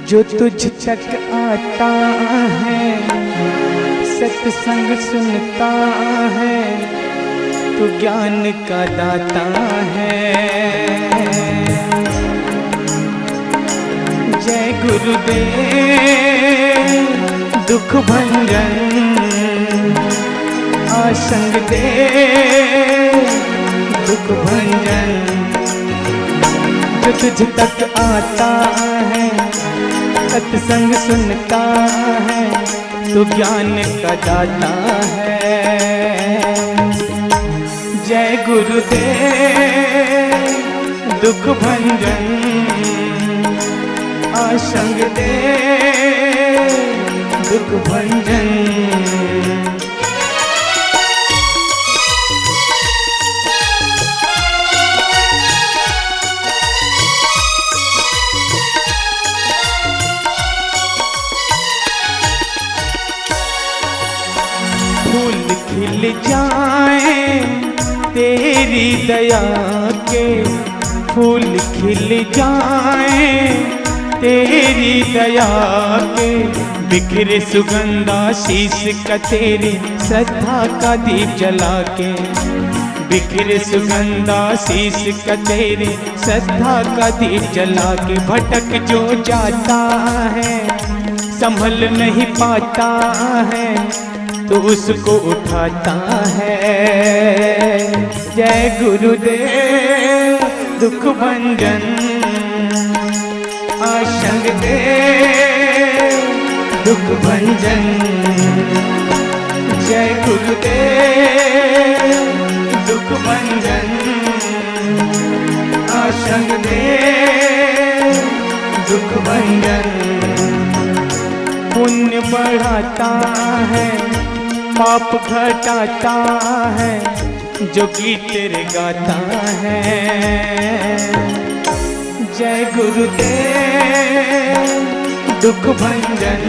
जो तुझ तक आता है, सत्संग सुनता है, तो ज्ञान का दाता है। जय गुरुदेव दुख भंजन, आसंग दे दुख भंजन। जो तुझ तक आता है, सत्संग सुनता है, तो ज्ञान का दाता है। जय गुरुदेव दुख भंजन, आसंग दे दुख भंजन। फूल खिल जाए तेरी दया के, फूल खिल जाए तेरी दया के, बिखरे सुगंधा शीश का तेरी श्रद्धा का दीप जला के। बिखरे सुगंधा शीश का तेरी श्रद्धा का दीप जला के। भटक जो जाता है, संभल नहीं पाता है, तो उसको उठाता है। जय गुरुदेव दुख भंजन, आसंग दे दुख भंजन। जय गुरुदेव दुख भंजन, आसंग दे दुख भंजन। पुण्य बढ़ाता है, पाप घटाता है, जो गीत तेरे गाता है। जय गुरुदेव दुख भंजन,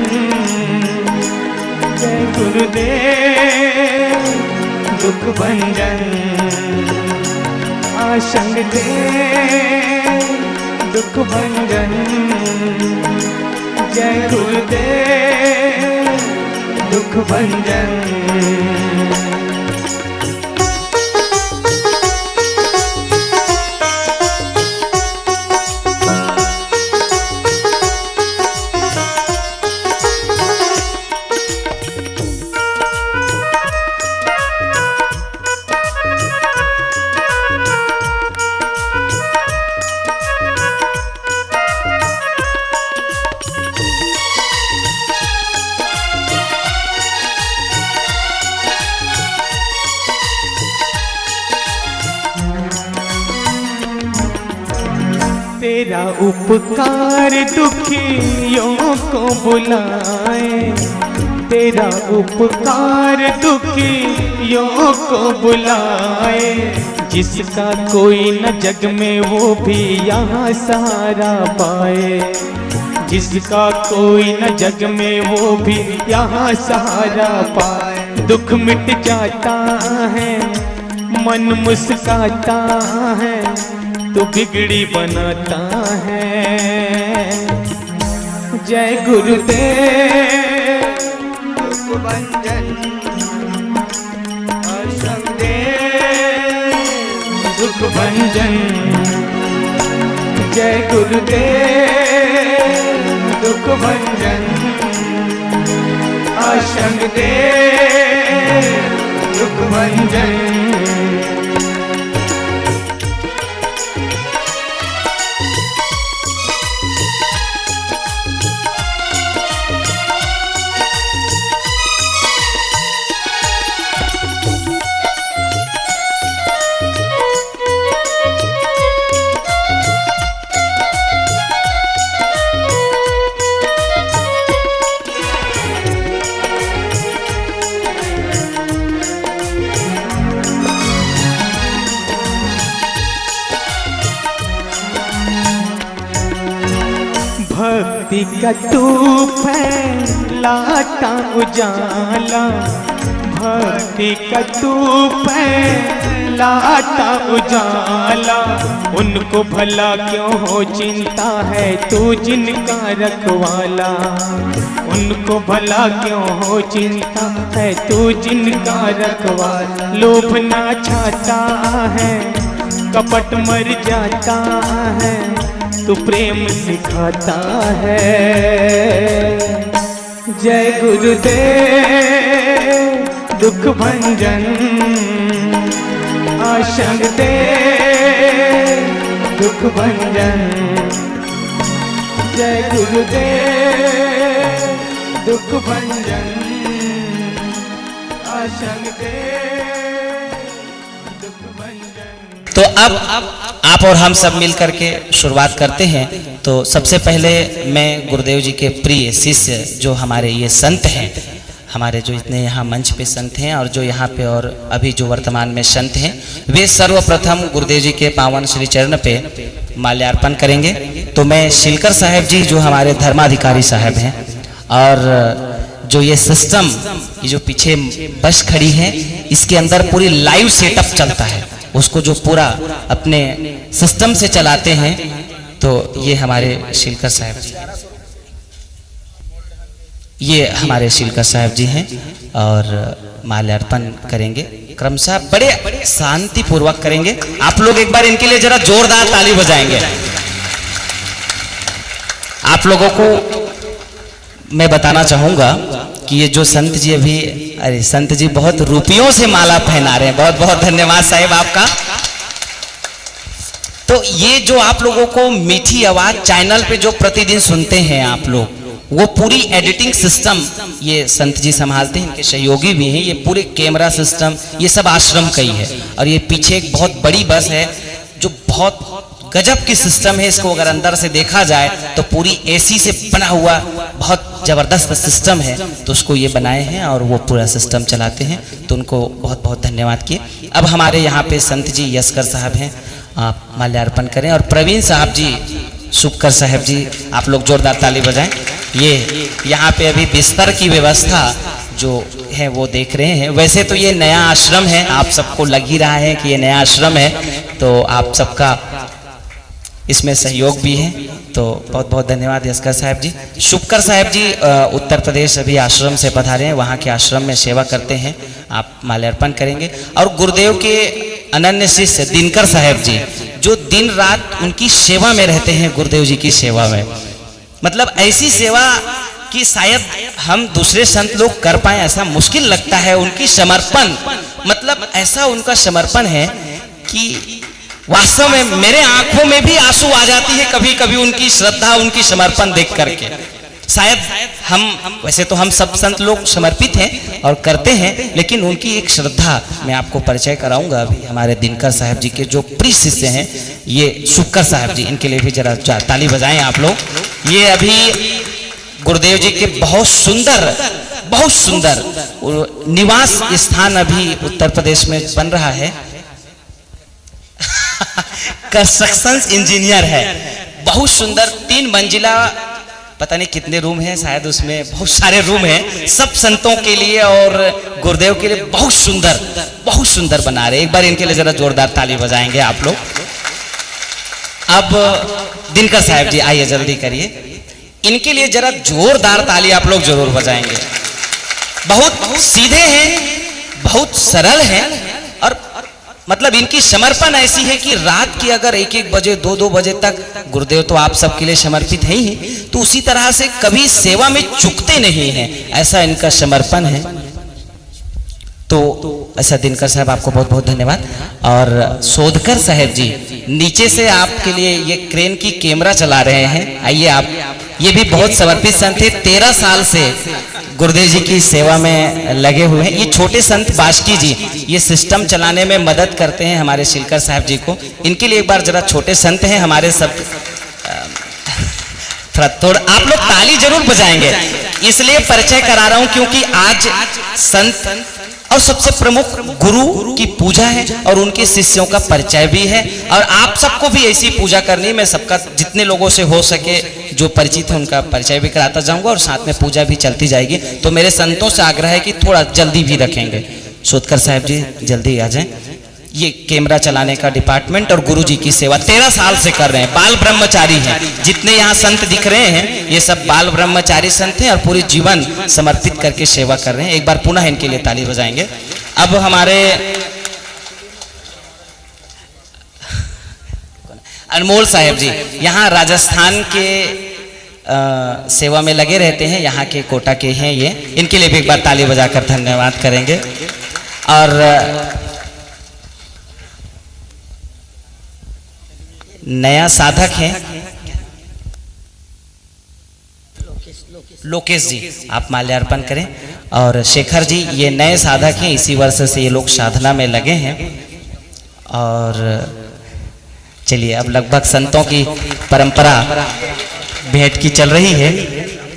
जय गुरुदेव दुख भंजन, आसंग दे दुख भंजन। जय गुरुदेव दुख भंजन। तेरा उपकार दुखियों को बुलाए, तेरा उपकार दुखियों को बुलाए। जिसका कोई न जग में, वो भी यहाँ सहारा पाए। जिसका कोई न जग में, वो भी यहाँ सहारा पाए। दुख मिट जाता है, मन मुस्काता है, तो बिगड़ी बनाता है। जय गुरुदेव दुख भंजन, आसंग दे दुख भंजन। जय गुरुदेव दुख भंजन, आसंग दे दुख भंजन। भक्ति का तू फैलाता उजाला, भक्ति का तूप है लाता उजाला, उनको भला क्यों हो चिंता है तू जिनका रखवाला, उनको भला क्यों हो चिंता है तू जिनका रखवाला। लोभ ना छाता है कपट मर जाता है, तू प्रेम सिखाता है। जय गुरुदेव दुख भंजन आशंग दे दुख भंजन। जय गुरुदेव दुख भंजन आशंग दे दुख भंजन। तो अब आप और हम सब मिल करके शुरुआत करते हैं। तो सबसे पहले मैं गुरुदेव जी के प्रिय शिष्य जो हमारे ये संत हैं, हमारे जो इतने यहाँ मंच पे संत हैं और जो यहाँ पे और अभी जो वर्तमान में संत हैं, वे सर्वप्रथम गुरुदेव जी के पावन श्री चरण पे माल्यार्पण करेंगे। तो मैं शिलकर साहब जी जो हमारे धर्माधिकारी साहब हैं, और जो ये सिस्टम ये जो पीछे बस खड़ी है इसके अंदर पूरी लाइव सेटअप चलता है, उसको जो पूरा अपने सिस्टम से चलाते हैं, तो ये हमारे शिलकर साहब जी, ये हमारे शिलकर साहब जी हैं और माल्यार्पण करेंगे। क्रमशः बड़े शांति पूर्वक करेंगे। आप लोग एक बार इनके लिए जरा जोरदार ताली बजाएंगे। आप लोगों को मैं बताना चाहूंगा कि ये जो संत जी अभी, अरे संत जी बहुत रुपयों से माला पहना रहे हैं, बहुत बहुत धन्यवाद साहब आपका। तो ये जो आप लोगों को मीठी आवाज चैनल पे जो प्रतिदिन सुनते हैं आप लोग, वो पूरी एडिटिंग सिस्टम ये संत जी संभालते हैं, इनके सहयोगी भी हैं। ये पूरे कैमरा सिस्टम ये सब आश्रम का ही है, और ये पीछे एक बहुत बड़ी बस है जो बहुत गजब की सिस्टम है। इसको अगर अंदर से देखा जाए तो पूरी एसी से बना हुआ बहुत जबरदस्त सिस्टम है, तो उसको ये बनाए हैं और वो पूरा सिस्टम चलाते हैं। तो उनको बहुत बहुत धन्यवाद किए। अब हमारे यहाँ पे संत जी यशकर साहब हैं, आप माल्यार्पण करें। और प्रवीण साहब जी, शुभकर साहब जी, आप लोग जोरदार ताली बजाएं। ये यहाँ पे अभी बिस्तर की व्यवस्था जो है वो देख रहे हैं। वैसे तो ये नया आश्रम है, आप सबको लग ही रहा है कि ये नया आश्रम है, तो आप सबका इसमें सहयोग भी है। तो बहुत बहुत धन्यवाद यशकर साहब जी। शुभकर साहब जी उत्तर प्रदेश अभी आश्रम से पधारे हैं, वहाँ के आश्रम में सेवा करते हैं, आप माल्यार्पण करेंगे। और गुरुदेव के अनन्य शिष्य दिनकर साहब जी जो दिन रात उनकी सेवा में रहते हैं, गुरुदेव जी की सेवा में, मतलब ऐसी सेवा कि शायद हम दूसरे संत लोग कर पाए ऐसा मुश्किल लगता है। उनकी समर्पण, मतलब ऐसा उनका समर्पण है कि वास्तव में मेरे आंखों में भी आंसू आ जाती है कभी कभी उनकी श्रद्धा, उनकी समर्पण देख करके। शायद हम, वैसे तो हम सब संत लोग समर्पित हैं और करते हैं, लेकिन उनकी एक श्रद्धा मैं आपको परिचय कराऊंगा। अभी हमारे दिनकर साहब जी के जो प्रिय शिष्य हैं, ये शुभकर साहब जी, इनके लिए भी जरा ताली बजाएं आप लोग। ये अभी गुरुदेव जी के बहुत सुंदर निवास स्थान अभी उत्तर प्रदेश में बन रहा है। कंस्ट्रक्शन इंजीनियर है, बहुत सुंदर 3 मंजिला, पता नहीं कितने रूम हैं, शायद उसमें बहुत सारे रूम हैं, सब संतों के लिए और गुरुदेव के लिए बहुत सुंदर बना रहे। एक बार इनके लिए जरा जोरदार ताली बजाएंगे आप लोग। अब दिनकर साहब जी आइए, जल्दी करिए, इनके लिए जरा जोरदार ताली आप लोग जरूर बजाएंगे। बहुत सीधे हैं, बहुत सरल हैं, और मतलब इनकी समर्पण ऐसी है कि रात की अगर 1-1 बजे 2-2 बजे तक, गुरुदेव तो आप सबके लिए समर्पित है ही, तो उसी तरह से कभी सेवा में चूकते नहीं हैं, ऐसा इनका समर्पण है। तो ऐसा दिनकर साहब आपको बहुत बहुत धन्यवाद। और शोधकर साहब जी नीचे से आपके लिए ये क्रेन की कैमरा चला रहे हैं, आइए आप, ये भी बहुत समर्पित संत है, 13 साल से गुरुदेव जी की सेवा में लगे हुए हैं। ये छोटे संत बास्की जी ये सिस्टम चलाने में मदद करते हैं हमारे शिलकर साहब जी को। इनके लिए एक बार जरा, छोटे संत हैं हमारे सब, थोड़ा आप लोग ताली जरूर बजाएंगे, इसलिए परिचय करा रहा हूं क्योंकि आज संत और सबसे प्रमुख गुरु की पूजा है और उनके शिष्यों का परिचय भी है। और आप सबको भी ऐसी पूजा करनी है। मैं सबका जितने लोगों से हो सके जो परिचित है उनका परिचय भी कराता जाऊंगा और साथ में पूजा भी चलती जाएगी। तो मेरे संतों से आग्रह है कि थोड़ा जल्दी भी रखेंगे। सोदकर साहब जी जल्दी आ जाएं। ये कैमरा चलाने का डिपार्टमेंट और गुरु जी की सेवा 13 साल से कर रहे हैं। बाल ब्रह्मचारी हैं। जितने यहाँ संत दिख रहे हैं ये सब बाल ब्रह्मचारी संत हैं और पूरे जीवन समर्पित करके सेवा कर रहे हैं। एक बार पुनः इनके लिए ताली बजाएंगे। अब हमारे अनमोल साहब जी यहाँ राजस्थान के सेवा में लगे रहते हैं। यहाँ के कोटा के हैं ये। इनके लिए भी एक बार ताली बजाकर धन्यवाद करेंगे। और नया साधक है लोकेश जी, आप माल्यार्पण करें। और शेखर जी ये नए साधक हैं, इसी वर्ष से ये लोग साधना में लगे हैं। और चलिए अब लगभग संतों की परंपरा भेंट की चल रही है।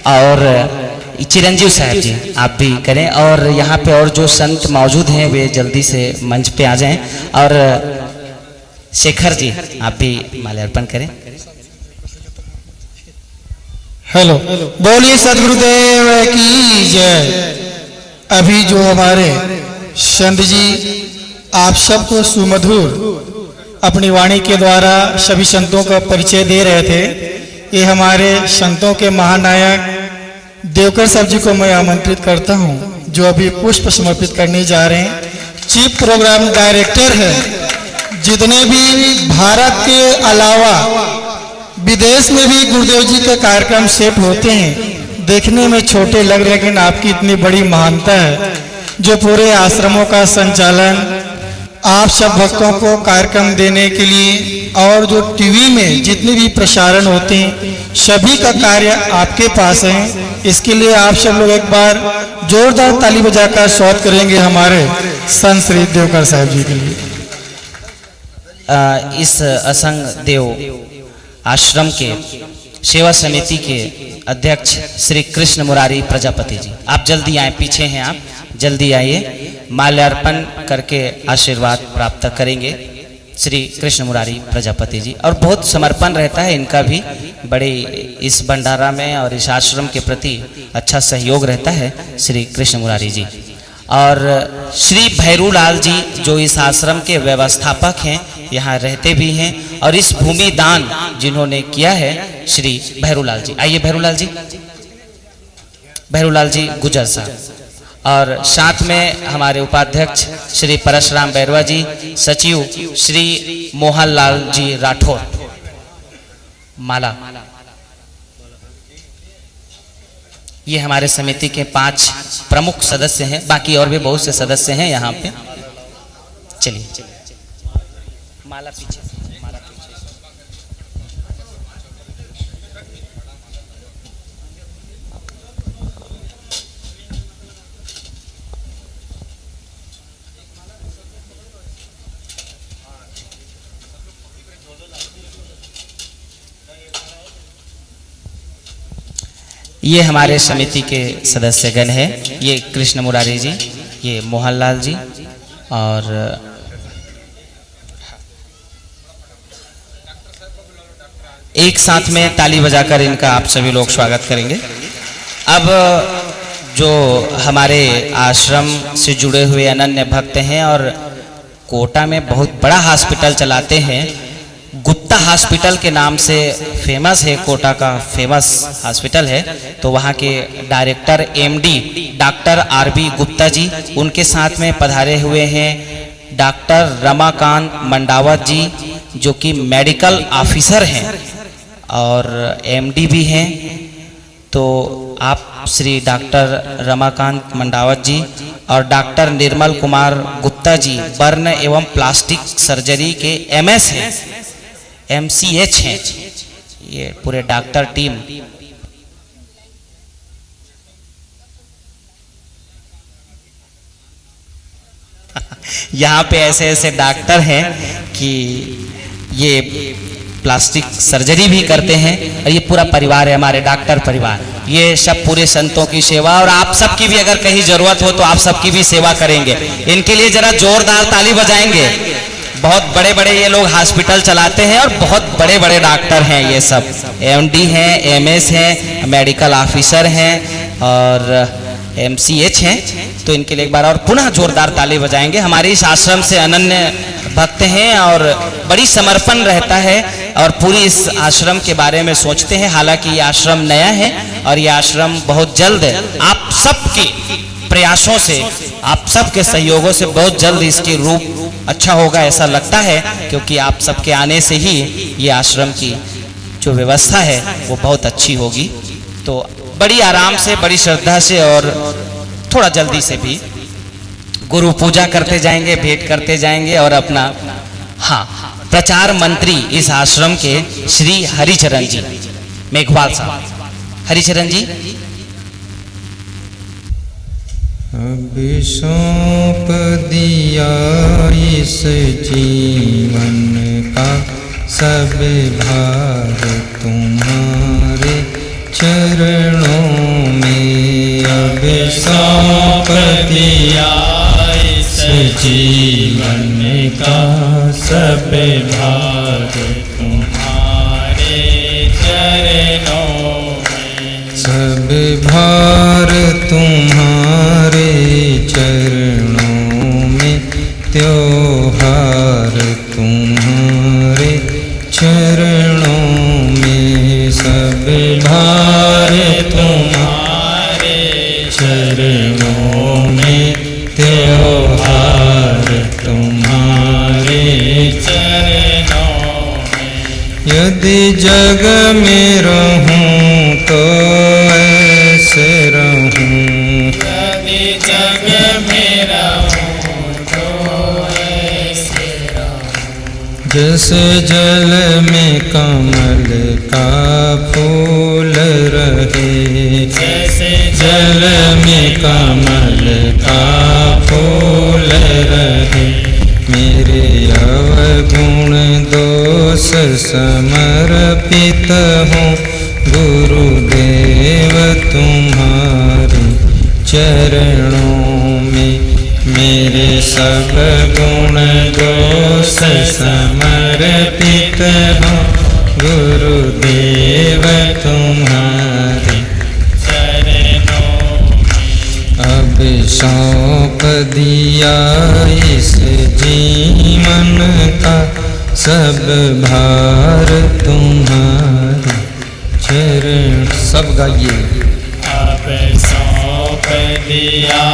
और चिरंजीव साहब जी आप भी करें। और यहाँ पे और जो संत मौजूद हैं वे जल्दी से मंच पे आ जाएं। और शेखर जी आप भी माल्यार्पण करें। हेलो, बोलिए सदगुरुदेव की जय। अभी जो हमारे संत जी आप सबको सुमधुर अपनी वाणी के द्वारा सभी संतों का परिचय दे रहे थे। ये हमारे संतों के महानायक देवकर साहब जी को मैं आमंत्रित करता हूं, जो अभी पुष्प समर्पित करने जा रहे हैं। चीफ प्रोग्राम डायरेक्टर है। जितने भी भारत के अलावा विदेश में भी गुरुदेव जी के कार्यक्रम सेट होते हैं। देखने में छोटे लग रहे लेकिन आपकी इतनी बड़ी महानता है, जो पूरे आश्रमों का संचालन आप सब भक्तों को कार्यक्रम देने के लिए और जो टीवी में जितने भी प्रसारण होते हैं सभी का कार्य आपके पास है। इसके लिए आप सब लोग एक बार जोरदार ताली बजाकर स्वागत करेंगे हमारे संत श्री देवकर साहब जी के लिए। इस असंग देव आश्रम के सेवा समिति के अध्यक्ष श्री कृष्ण मुरारी प्रजापति जी, आप जल्दी आए, पीछे हैं आप, जल्दी आइए। माल्यार्पण करके आशीर्वाद प्राप्त करेंगे श्री कृष्ण मुरारी प्रजापति जी। और बहुत समर्पण रहता है इनका भी, बड़े इस भंडारा में और इस आश्रम के प्रति अच्छा सहयोग रहता है श्री कृष्ण मुरारी जी। और श्री भैरूलाल जी जो इस आश्रम के व्यवस्थापक हैं, यहाँ रहते भी हैं। और इस भूमि दान जिन्होंने किया है श्री भैरूलाल जी, आइए भैरूलाल जी, भैरूलाल जी गुजर साहब। और साथ में हमारे उपाध्यक्ष श्री परशुराम बैरवा जी, सचिव श्री मोहनलाल जी राठौर माला। ये हमारे समिति के 5 प्रमुख सदस्य हैं, बाकी और भी बहुत से सदस्य हैं यहाँ पे। चलिए माला पीछे, माला पीछे। ये हमारे समिति के सदस्यगण हैं। ये कृष्ण मुरारी जी, ये मोहनलाल जी, और एक साथ में ताली बजाकर इनका आप सभी लोग स्वागत करेंगे। अब जो हमारे आश्रम से जुड़े हुए अनन्य भक्त हैं और कोटा में बहुत बड़ा हॉस्पिटल चलाते हैं, गुप्ता हॉस्पिटल के नाम से फेमस है, कोटा का फेमस हॉस्पिटल है। तो वहाँ के director MD doctor RB Gupta ji, उनके साथ में पधारे हुए हैं डॉक्टर रमाकांत मंडावत जी जो कि मेडिकल ऑफिसर हैं और एमडी भी हैं। तो आप श्री डॉक्टर रमाकांत मंडावत जी और डॉक्टर निर्मल कुमार गुप्ता जी बर्न एवं प्लास्टिक सर्जरी के एमएस हैं, MCH हैं, ये पूरे डॉक्टर टीम। यहाँ पे ऐसे ऐसे डॉक्टर हैं कि ये प्लास्टिक सर्जरी भी करते हैं और ये पूरा परिवार है हमारे डॉक्टर परिवार। ये सब पूरे संतों की सेवा, और आप सबकी भी अगर कहीं जरूरत हो तो आप सबकी भी सेवा करेंगे। इनके लिए जरा जोरदार ताली बजाएंगे। बहुत बड़े बड़े ये लोग हॉस्पिटल चलाते हैं और बहुत बड़े बड़े डॉक्टर हैं, ये सब MD हैं, MS हैं, मेडिकल ऑफिसर हैं और MCH हैं। तो इनके लिए एक बार और पुनः जोरदार ताली बजाएंगे। हमारे इस आश्रम से अनन्य भक्त हैं और बड़ी समर्पण रहता है और पूरी इस आश्रम के बारे में सोचते हैं। हालांकि ये आश्रम नया है और ये आश्रम बहुत जल्द आप सबके प्रयासों से, आप सबके सहयोगों से बहुत जल्द इसकी रूप अच्छा होगा ऐसा लगता है, क्योंकि आप सबके आने से ही ये आश्रम की जो व्यवस्था है वो बहुत अच्छी होगी। तो बड़ी आराम से, बड़ी श्रद्धा से और थोड़ा जल्दी से भी गुरु पूजा करते जाएंगे, भेंट करते जाएंगे और अपना प्रचार मंत्री इस आश्रम के श्री हरिचरण जी मेघवाल साहब, हरिचरण जी। अब सौंप दिया इस जीवन का सब भार तुम्हारे चरणों में। अब सौंप दिया इस जीवन का सब भार तुम्हारे चरणों में। सब भार तुम्हारे चरणों में, त्योहार तुम्हारे चरणों में। सब भार तुम्हारे चरणों में, त्योहार तुम्हारे चरणों में। यदि जग में रहूं तो ऐसे रहूं, यदि जग में रहूं तो ऐसे रहूं। जैसे जल में कमल का फूल रहे, जैसे जल में कमल का फूल रहे। मेरे अवगुण दोष समर्पित हूँ गुरुदेव तुम्हारे चरणों में। मेरे सब गुण दोष समर्पित हूँ गुरुदेव तुम्हारे चरणों में। अब सौंप दिया इस जीवन का सब भार तुम्हारे चरण। सब गाइए। अब सौंप दिया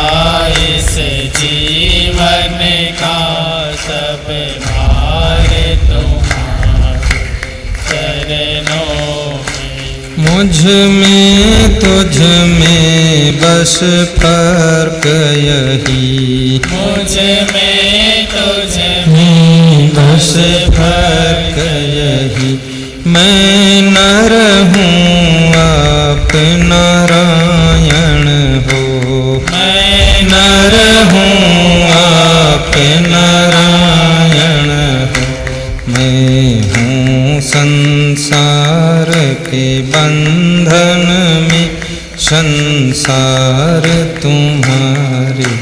इस जीवन का सब भार तुम्हारे चरणों में। मुझ में तुझ में बस फर्क यही, मुझ में तुझ में बस फर्क यही। मैं नर हूँ आप नारायण हो, मैं नर हूँ आप नारायण हो। मैं हूँ संसार के बंधन में, संसार तुम्हारे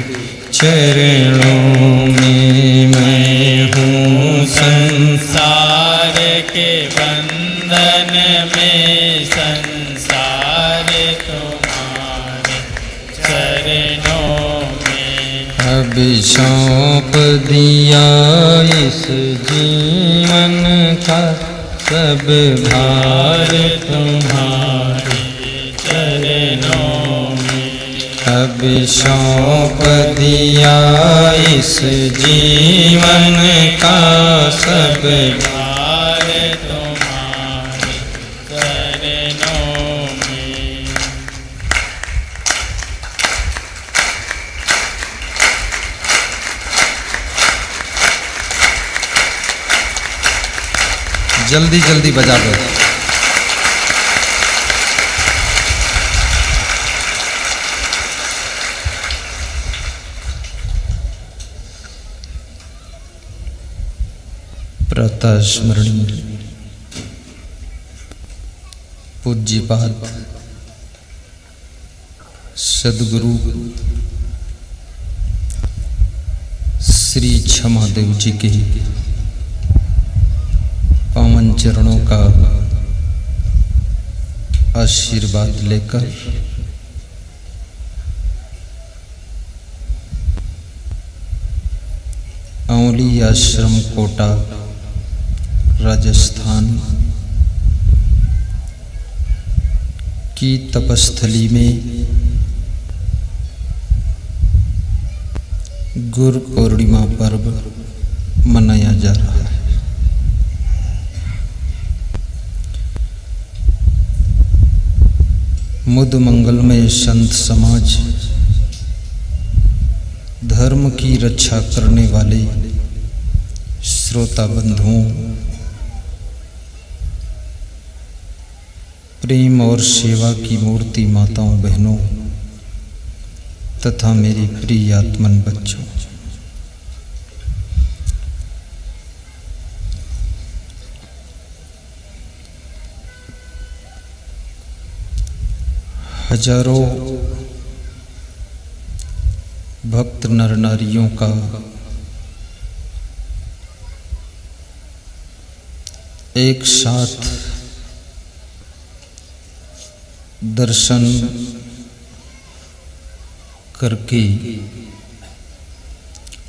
चरणों में। मैं हूँ संसार के बंधन में, संसार तुम्हारे चरणों में। अब सौंप दिया इस जीवन का सब भार तुम्हारे चरणों में। अब सौंप दिया इस जीवन का सब भार तुम्हारे चरणों में। जल्दी जल्दी बजा दो। प्रातः स्मरणीय पूज्यपाद सदगुरु श्री क्षमादेव जी के पावन चरणों का आशीर्वाद लेकर औली आश्रम कोटा राजस्थान की तपस्थली में गुरु पूर्णिमा पर्व मनाया जा रहा है। मुद मंगलमय संत समाज धर्म की रक्षा करने वाले श्रोता बंधुओं, प्रेम और सेवा की मूर्ति माताओं बहनों तथा मेरी प्रिय आत्मन बच्चों, हजारों भक्त नर नारियों का एक साथ दर्शन करके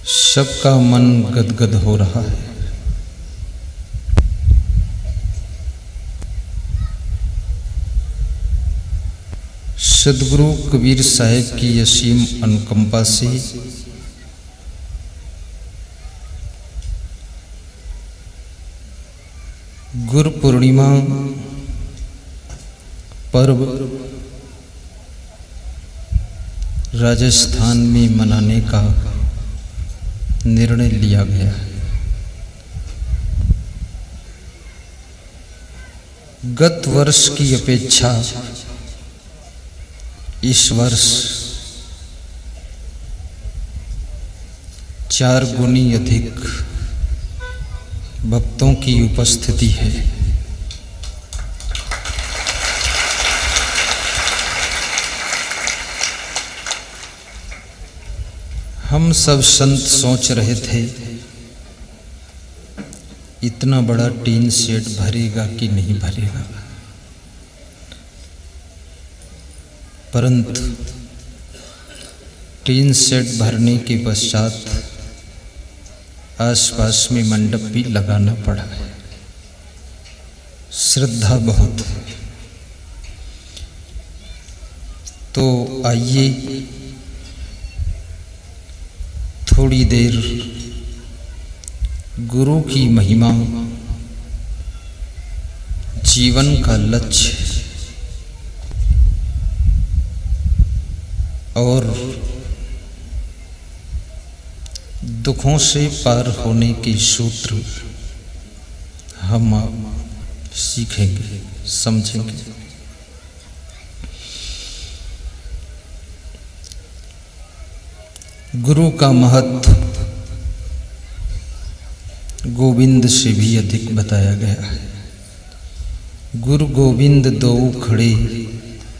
सबका मन गदगद हो रहा है। सदगुरु कबीर साहिब की असीम अनुकंपा से गुरु पूर्णिमा पर्व राजस्थान में मनाने का निर्णय लिया गया है। गत वर्ष की अपेक्षा इस वर्ष 4 गुनी अधिक भक्तों की उपस्थिति है। हम सब संत सोच रहे थे इतना बड़ा टीन शेड भरेगा कि नहीं भरेगा, परंतु टीन शेड भरने के पश्चात आसपास में मंडप भी लगाना पड़ा है। श्रद्धा बहुत है। तो आइए थोड़ी देर गुरु की महिमा, जीवन का लक्ष्य और दुखों से पार होने के सूत्र हम आप सीखेंगे, समझेंगे। गुरु का महत्व गोविंद से भी अधिक बताया गया है। गुरु गोविंद दो खड़े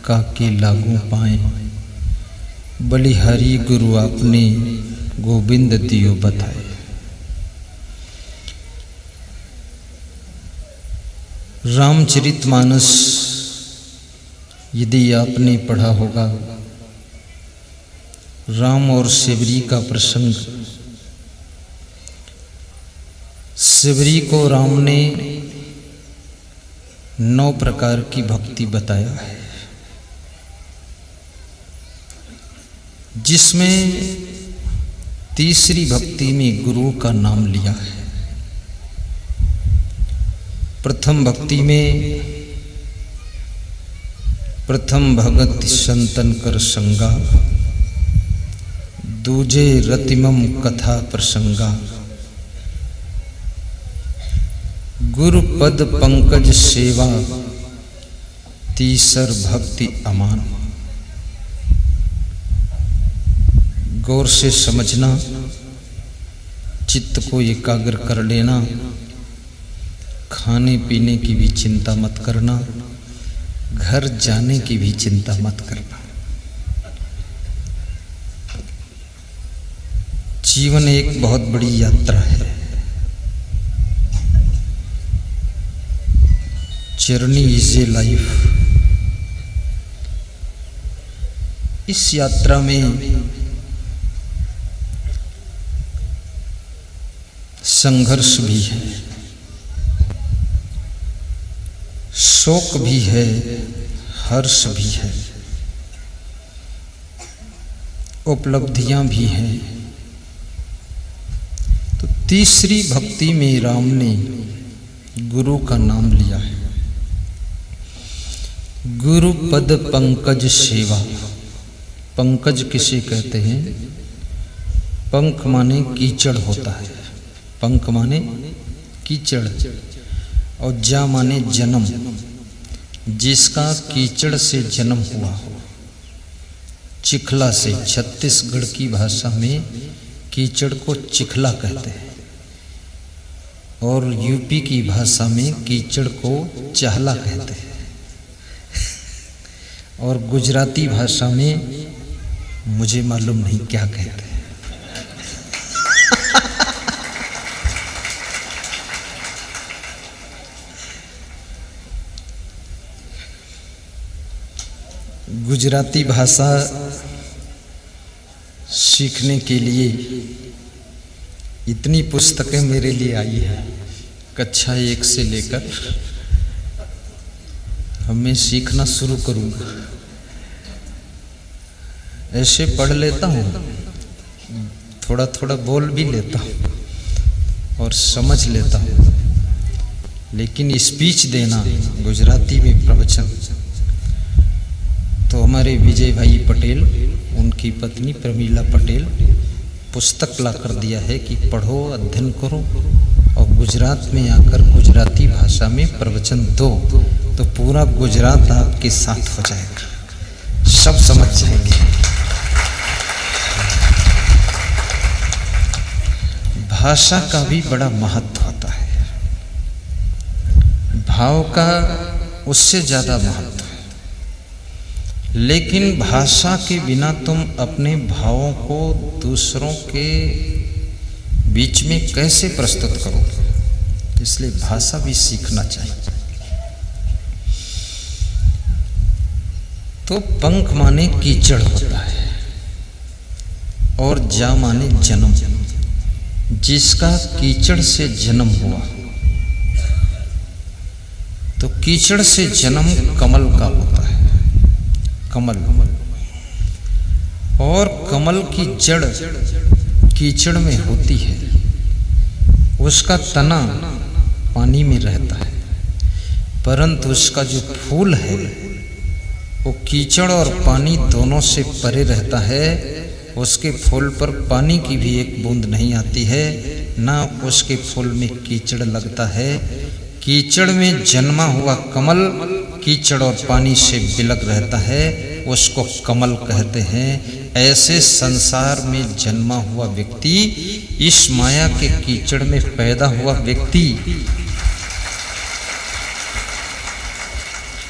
काके लागू पाए, बलिहारी गुरु आपने गोविंद दियो बताए। रामचरितमानस यदि आपने पढ़ा होगा, राम और शिवरी का प्रसंग, शिवरी को राम ने 9 प्रकार की भक्ति बताया है, जिसमें तीसरी भक्ति में गुरु का नाम लिया है। प्रथम भक्ति में प्रथम भगत संतन कर संगा, दूजे रतिमम कथा प्रसंगा, गुरु पद पंकज सेवा, तीसर भक्ति अमान। गौर से समझना, चित्त को एकाग्र कर लेना, खाने पीने की भी चिंता मत करना, घर जाने की भी चिंता मत करना। जीवन एक बहुत बड़ी यात्रा है। Journey is a life. इस यात्रा में संघर्ष भी है, शोक भी है, हर्ष भी है, उपलब्धियां भी हैं। तो तीसरी भक्ति में राम ने गुरु का नाम लिया है। गुरु पद पंकज सेवा। पंकज किसे कहते हैं? पंख माने कीचड़ होता है, पंख माने कीचड़, और जा माने जन्म, जिसका कीचड़ से जन्म हुआ हो। चिखला से, छत्तीसगढ़ की भाषा में कीचड़ को चिखला कहते हैं, और यूपी की भाषा में कीचड़ को चाहला कहते हैं, और गुजराती भाषा में मुझे मालूम नहीं क्या कहते हैं। गुजराती भाषा सीखने के लिए इतनी पुस्तकें मेरे लिए आई है, कक्षा 1 से लेकर। अब मैं सीखना शुरू करूँगा। ऐसे पढ़ लेता हूँ, थोड़ा थोड़ा बोल भी लेता हूँ और समझ लेता हूँ, लेकिन स्पीच देना गुजराती में प्रवचन, तो हमारे विजय भाई पटेल, उनकी पत्नी प्रमीला पटेल पुस्तक ला कर दिया है कि पढ़ो, अध्ययन करो और गुजरात में आकर गुजराती भाषा में प्रवचन दो, तो पूरा गुजरात आपके साथ हो जाएगा, सब समझ जाएंगे। भाषा का भी बड़ा महत्व होता है, भाव का उससे ज़्यादा महत्व है। लेकिन भाषा के बिना तुम अपने भावों को दूसरों के बीच में कैसे प्रस्तुत करोगे? इसलिए भाषा भी सीखना चाहिए। तो पंख माने कीचड़ होता है और जा माने जन्म, जिसका कीचड़ से जन्म हुआ। तो कीचड़ से जन्म कमल का होता है, कमल, और कमल की जड़ कीचड़ में होती है, उसका तना पानी में रहता है, परंतु उसका जो फूल है वो कीचड़ और पानी दोनों से परे रहता है। उसके फूल पर पानी की भी एक बूंद नहीं आती है, ना उसके फूल में कीचड़ लगता है। कीचड़ में जन्मा हुआ कमल कीचड़ और पानी से बिलग रहता है, उसको कमल कहते हैं। ऐसे संसार में जन्मा हुआ व्यक्ति, इस माया के कीचड़ में पैदा हुआ व्यक्ति,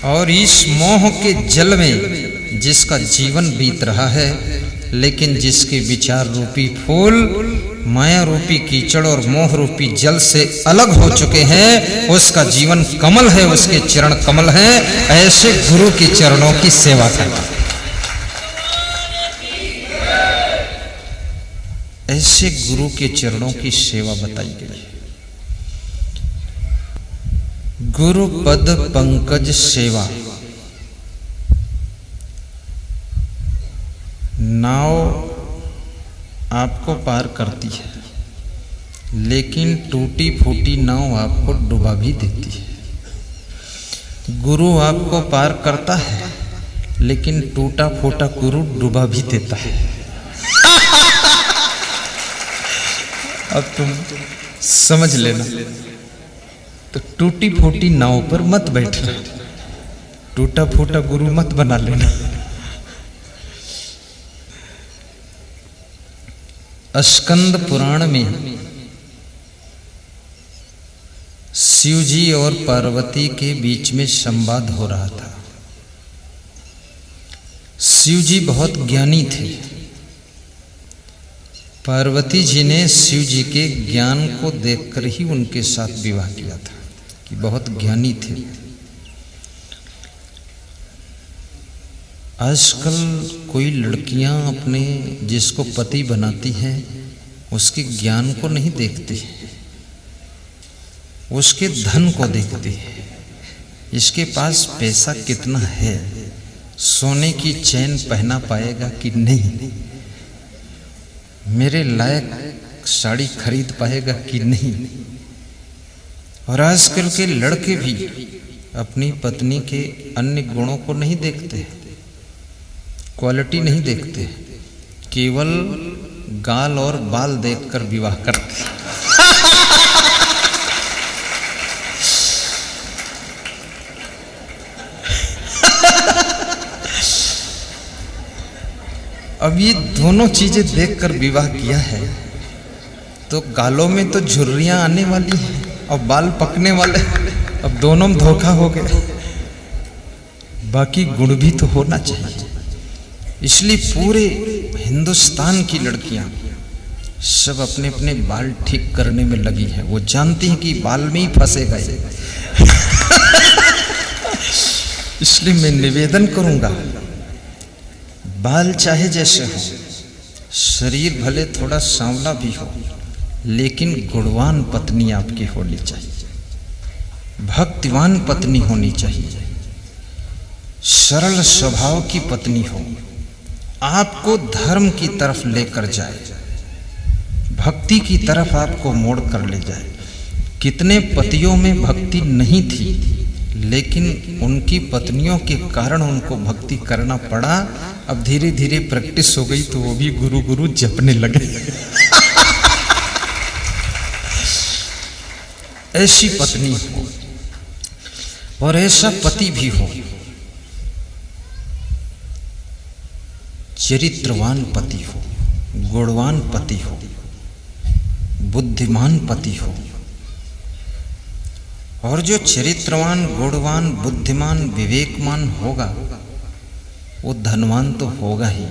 और इस मोह के जल में जिसका जीवन बीत रहा है, लेकिन जिसके विचार रूपी फूल माया रूपी कीचड़ और मोह रूपी जल से अलग हो चुके हैं, उसका जीवन कमल है, उसके चरण कमल हैं। ऐसे गुरु के चरणों की सेवा करना, ऐसे गुरु के चरणों की सेवा बताई गई। गुरु पद पंकज सेवा। नाव आपको पार करती है, लेकिन टूटी फूटी नाव आपको डुबा भी देती है। गुरु आपको पार करता है, लेकिन टूटा फूटा गुरु डुबा भी देता है। अब तुम समझ लेना। तो टूटी फूटी नाव पर मत बैठना, टूटा फूटा गुरु मत बना लेना। स्कंद पुराण में शिव जी और पार्वती के बीच में संवाद हो रहा था। शिव जी बहुत ज्ञानी थे, पार्वती जी ने शिव जी के ज्ञान को देखकर ही उनके साथ विवाह किया था कि बहुत ज्ञानी थे। आजकल कोई लड़कियां अपने जिसको पति बनाती हैं उसके ज्ञान को नहीं देखती, उसके धन को देखती है। इसके पास पैसा कितना है, सोने की चैन पहना पाएगा कि नहीं, मेरे लायक साड़ी खरीद पाएगा कि नहीं। और आजकल के लड़के भी अपनी पत्नी के अन्य गुणों को नहीं देखते, क्वालिटी नहीं देखते, केवल गाल और बाल देखकर विवाह करते। अब ये दोनों चीजें देखकर विवाह किया है तो गालों में तो झुर्रियां आने वाली हैं और बाल पकने वाले, अब दोनों में धोखा हो गया। बाकी गुण भी तो होना चाहिए। इसलिए पूरे हिंदुस्तान की लड़कियां सब अपने अपने बाल ठीक करने में लगी हैं। वो जानती हैं कि बाल में ही फंसेगा ये। इसलिए मैं निवेदन करूंगा, बाल चाहे जैसे हो, शरीर भले थोड़ा सांवला भी हो, लेकिन गुणवान पत्नी आपकी होनी चाहिए, भक्तिवान पत्नी होनी चाहिए, सरल स्वभाव की पत्नी हो, आपको धर्म की तरफ लेकर जाए, भक्ति की तरफ आपको मोड़ कर ले जाए। कितने पतियों में भक्ति नहीं थी, लेकिन उनकी पत्नियों के कारण उनको भक्ति करना पड़ा। अब धीरे धीरे प्रैक्टिस हो गई तो वो भी गुरु गुरु जपने लगे। ऐसी पत्नी हो और ऐसा पति भी हो, चरित्रवान पति हो, गुणवान पति हो, बुद्धिमान पति हो। और जो चरित्रवान, गुणवान, बुद्धिमान, विवेकमान होगा वो धनवान तो होगा ही,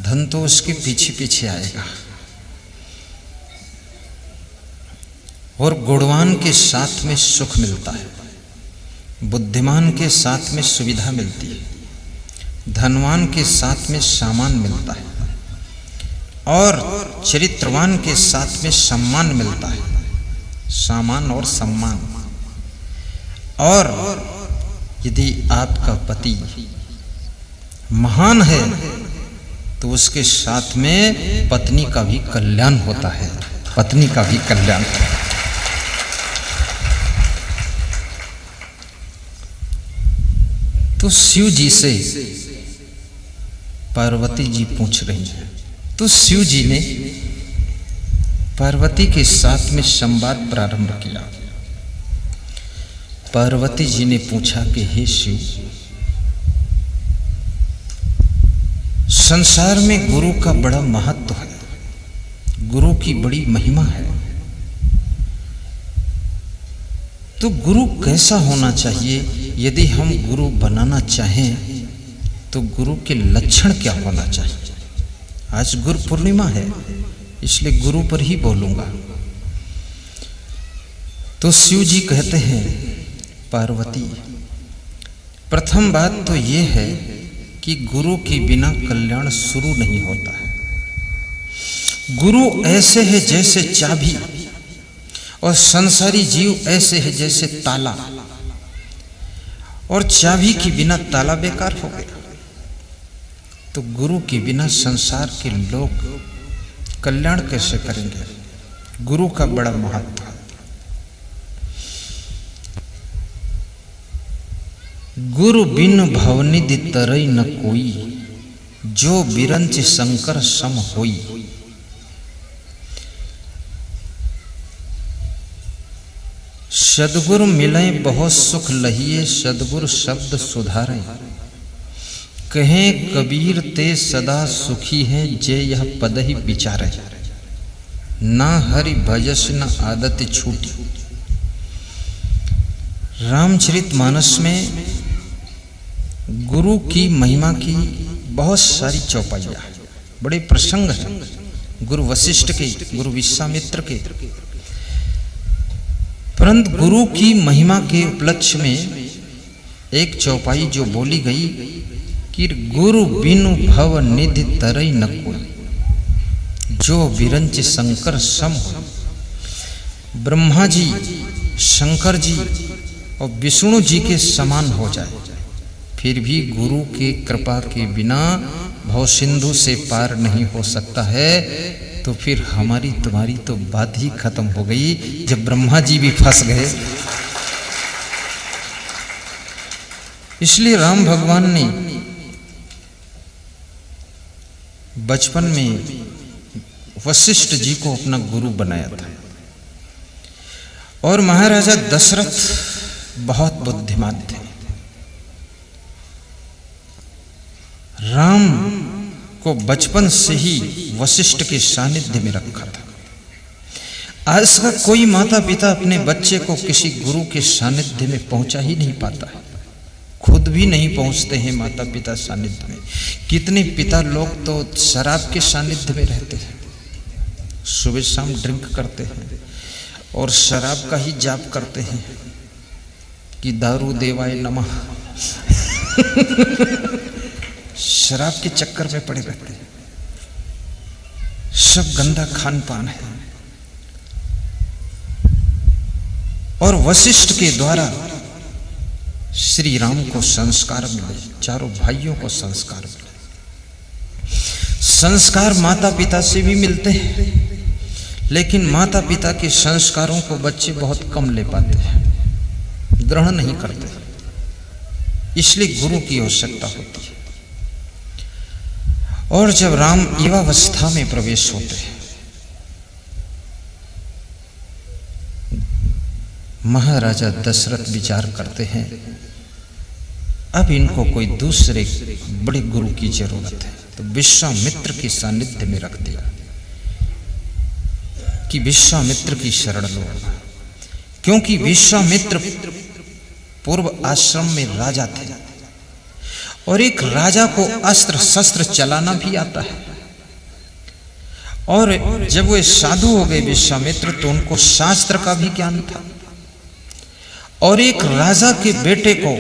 धन तो उसके पीछे पीछे आएगा। और गुणवान के साथ में सुख मिलता है, बुद्धिमान के साथ में सुविधा मिलती है, धनवान के साथ में सामान मिलता है, और चरित्रवान के साथ में सम्मान मिलता है, सामान और सम्मान। और यदि आपका पति महान है तो उसके साथ में पत्नी का भी कल्याण होता है, पत्नी का भी कल्याण। तो शिव जी से पार्वती जी पूछ रही हैं, तो शिव जी ने पार्वती के साथ में संवाद प्रारंभ किया। पार्वती जी ने पूछा कि हे शिव, संसार में गुरु का बड़ा महत्व है, गुरु की बड़ी महिमा है, तो गुरु कैसा होना चाहिए? यदि हम गुरु बनाना चाहें तो गुरु के लक्षण क्या होना चाहिए? आज गुरु पूर्णिमा है, इसलिए गुरु पर ही बोलूंगा। तो शिव जी कहते हैं, पार्वती, प्रथम बात तो ये है कि गुरु के बिना कल्याण शुरू नहीं होता है। गुरु ऐसे है जैसे चाबी, और संसारी जीव ऐसे है जैसे ताला, और चाबी के बिना ताला बेकार हो गया। तो गुरु के बिना संसार के लोग कल्याण कैसे करेंगे? गुरु का बड़ा महत्व है। गुरु बिन भवनिधि तरई न कोई, जो बिरंच शंकर सम होई। सदगुरु मिले बहुत सुख लहिए, सदगुरु शब्द सुधारे। कहें कबीर ते सदा सुखी है, जे यह पद ही विचारे। ना हरि भजस न आदत छूटी। रामचरितमानस में गुरु की महिमा की बहुत सारी चौपाइयाँ, बड़े प्रसंग हैं, गुरु वशिष्ठ के, गुरु विश्वामित्र के। परंतु गुरु की महिमा के उपलक्ष्य में एक चौपाई जो बोली गई कि गुरु बिनु भव निधि तरई न कोई, जो विरंच शंकर सम हो। ब्रह्मा जी, शंकर जी और विष्णु जी के समान हो जाए, फिर भी गुरु के कृपा के बिना भव सिंधु से पार नहीं हो सकता है, तो फिर हमारी तुम्हारी तो बात ही खत्म हो गई जब ब्रह्मा जी भी फंस गए। इसलिए राम भगवान ने बचपन में वशिष्ठ जी को अपना गुरु बनाया था। और महाराजा दशरथ बहुत बुद्धिमान थे। राम को बचपन से ही वशिष्ठ के सानिध्य में रखा था। आज का कोई माता पिता अपने बच्चे को किसी गुरु के सानिध्य में पहुंचा ही नहीं पाता है, खुद भी नहीं पहुंचते हैं माता पिता सानिध्य में। कितने पिता लोग तो शराब के सानिध्य में रहते हैं, सुबह शाम ड्रिंक करते हैं और शराब का ही जाप करते हैं कि दारू देवाय नमः। शराब के चक्कर में पड़े रहते हैं। सब गंदा खान पान है। और वशिष्ठ के द्वारा श्री राम को संस्कार मिले, चारों भाइयों को संस्कार मिले। संस्कार माता पिता से भी मिलते हैं, लेकिन माता पिता के संस्कारों को बच्चे बहुत कम ले पाते हैं, ग्रहण नहीं करते। इसलिए गुरु की आवश्यकता होती है। और जब राम युवावस्था में प्रवेश होते हैं, महाराजा दशरथ विचार करते हैं अब इनको कोई दूसरे बड़े गुरु की जरूरत है, तो विश्वामित्र के सानिध्य में रख दिया कि विश्वामित्र की शरण लो। क्योंकि विश्वामित्र पूर्व आश्रम में राजा थे और एक राजा को अस्त्र शस्त्र चलाना भी आता है। और जब वे साधु हो गए विश्वामित्र, तो उनको शास्त्र का भी ज्ञान था। और एक राजा के बेटे को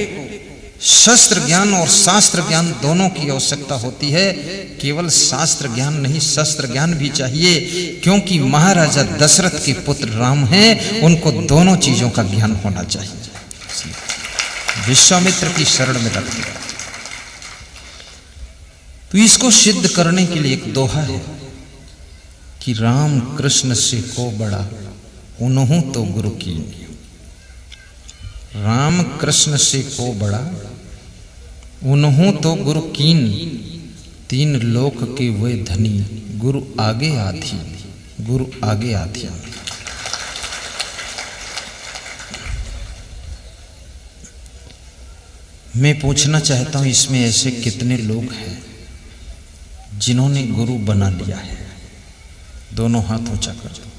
शस्त्र ज्ञान और शास्त्र ज्ञान दोनों की आवश्यकता होती है। केवल शास्त्र ज्ञान नहीं, शस्त्र ज्ञान भी चाहिए, क्योंकि महाराजा दशरथ के पुत्र राम हैं, उनको दोनों चीजों का ज्ञान होना चाहिए। विश्वामित्र की शरण में रख दिया। तो इसको सिद्ध करने के लिए एक दोहा है कि राम कृष्ण से को बड़ा उन्हों तो गुरु की। राम कृष्ण से को बड़ा उन्हों तो गुरु कीन, तीन लोक के वे धनी, गुरु आगे आधी, गुरु आगे आधी। मैं पूछना चाहता हूं, इसमें ऐसे कितने लोग हैं जिन्होंने गुरु बना लिया है? दोनों हाथ ऊंचा कर दो।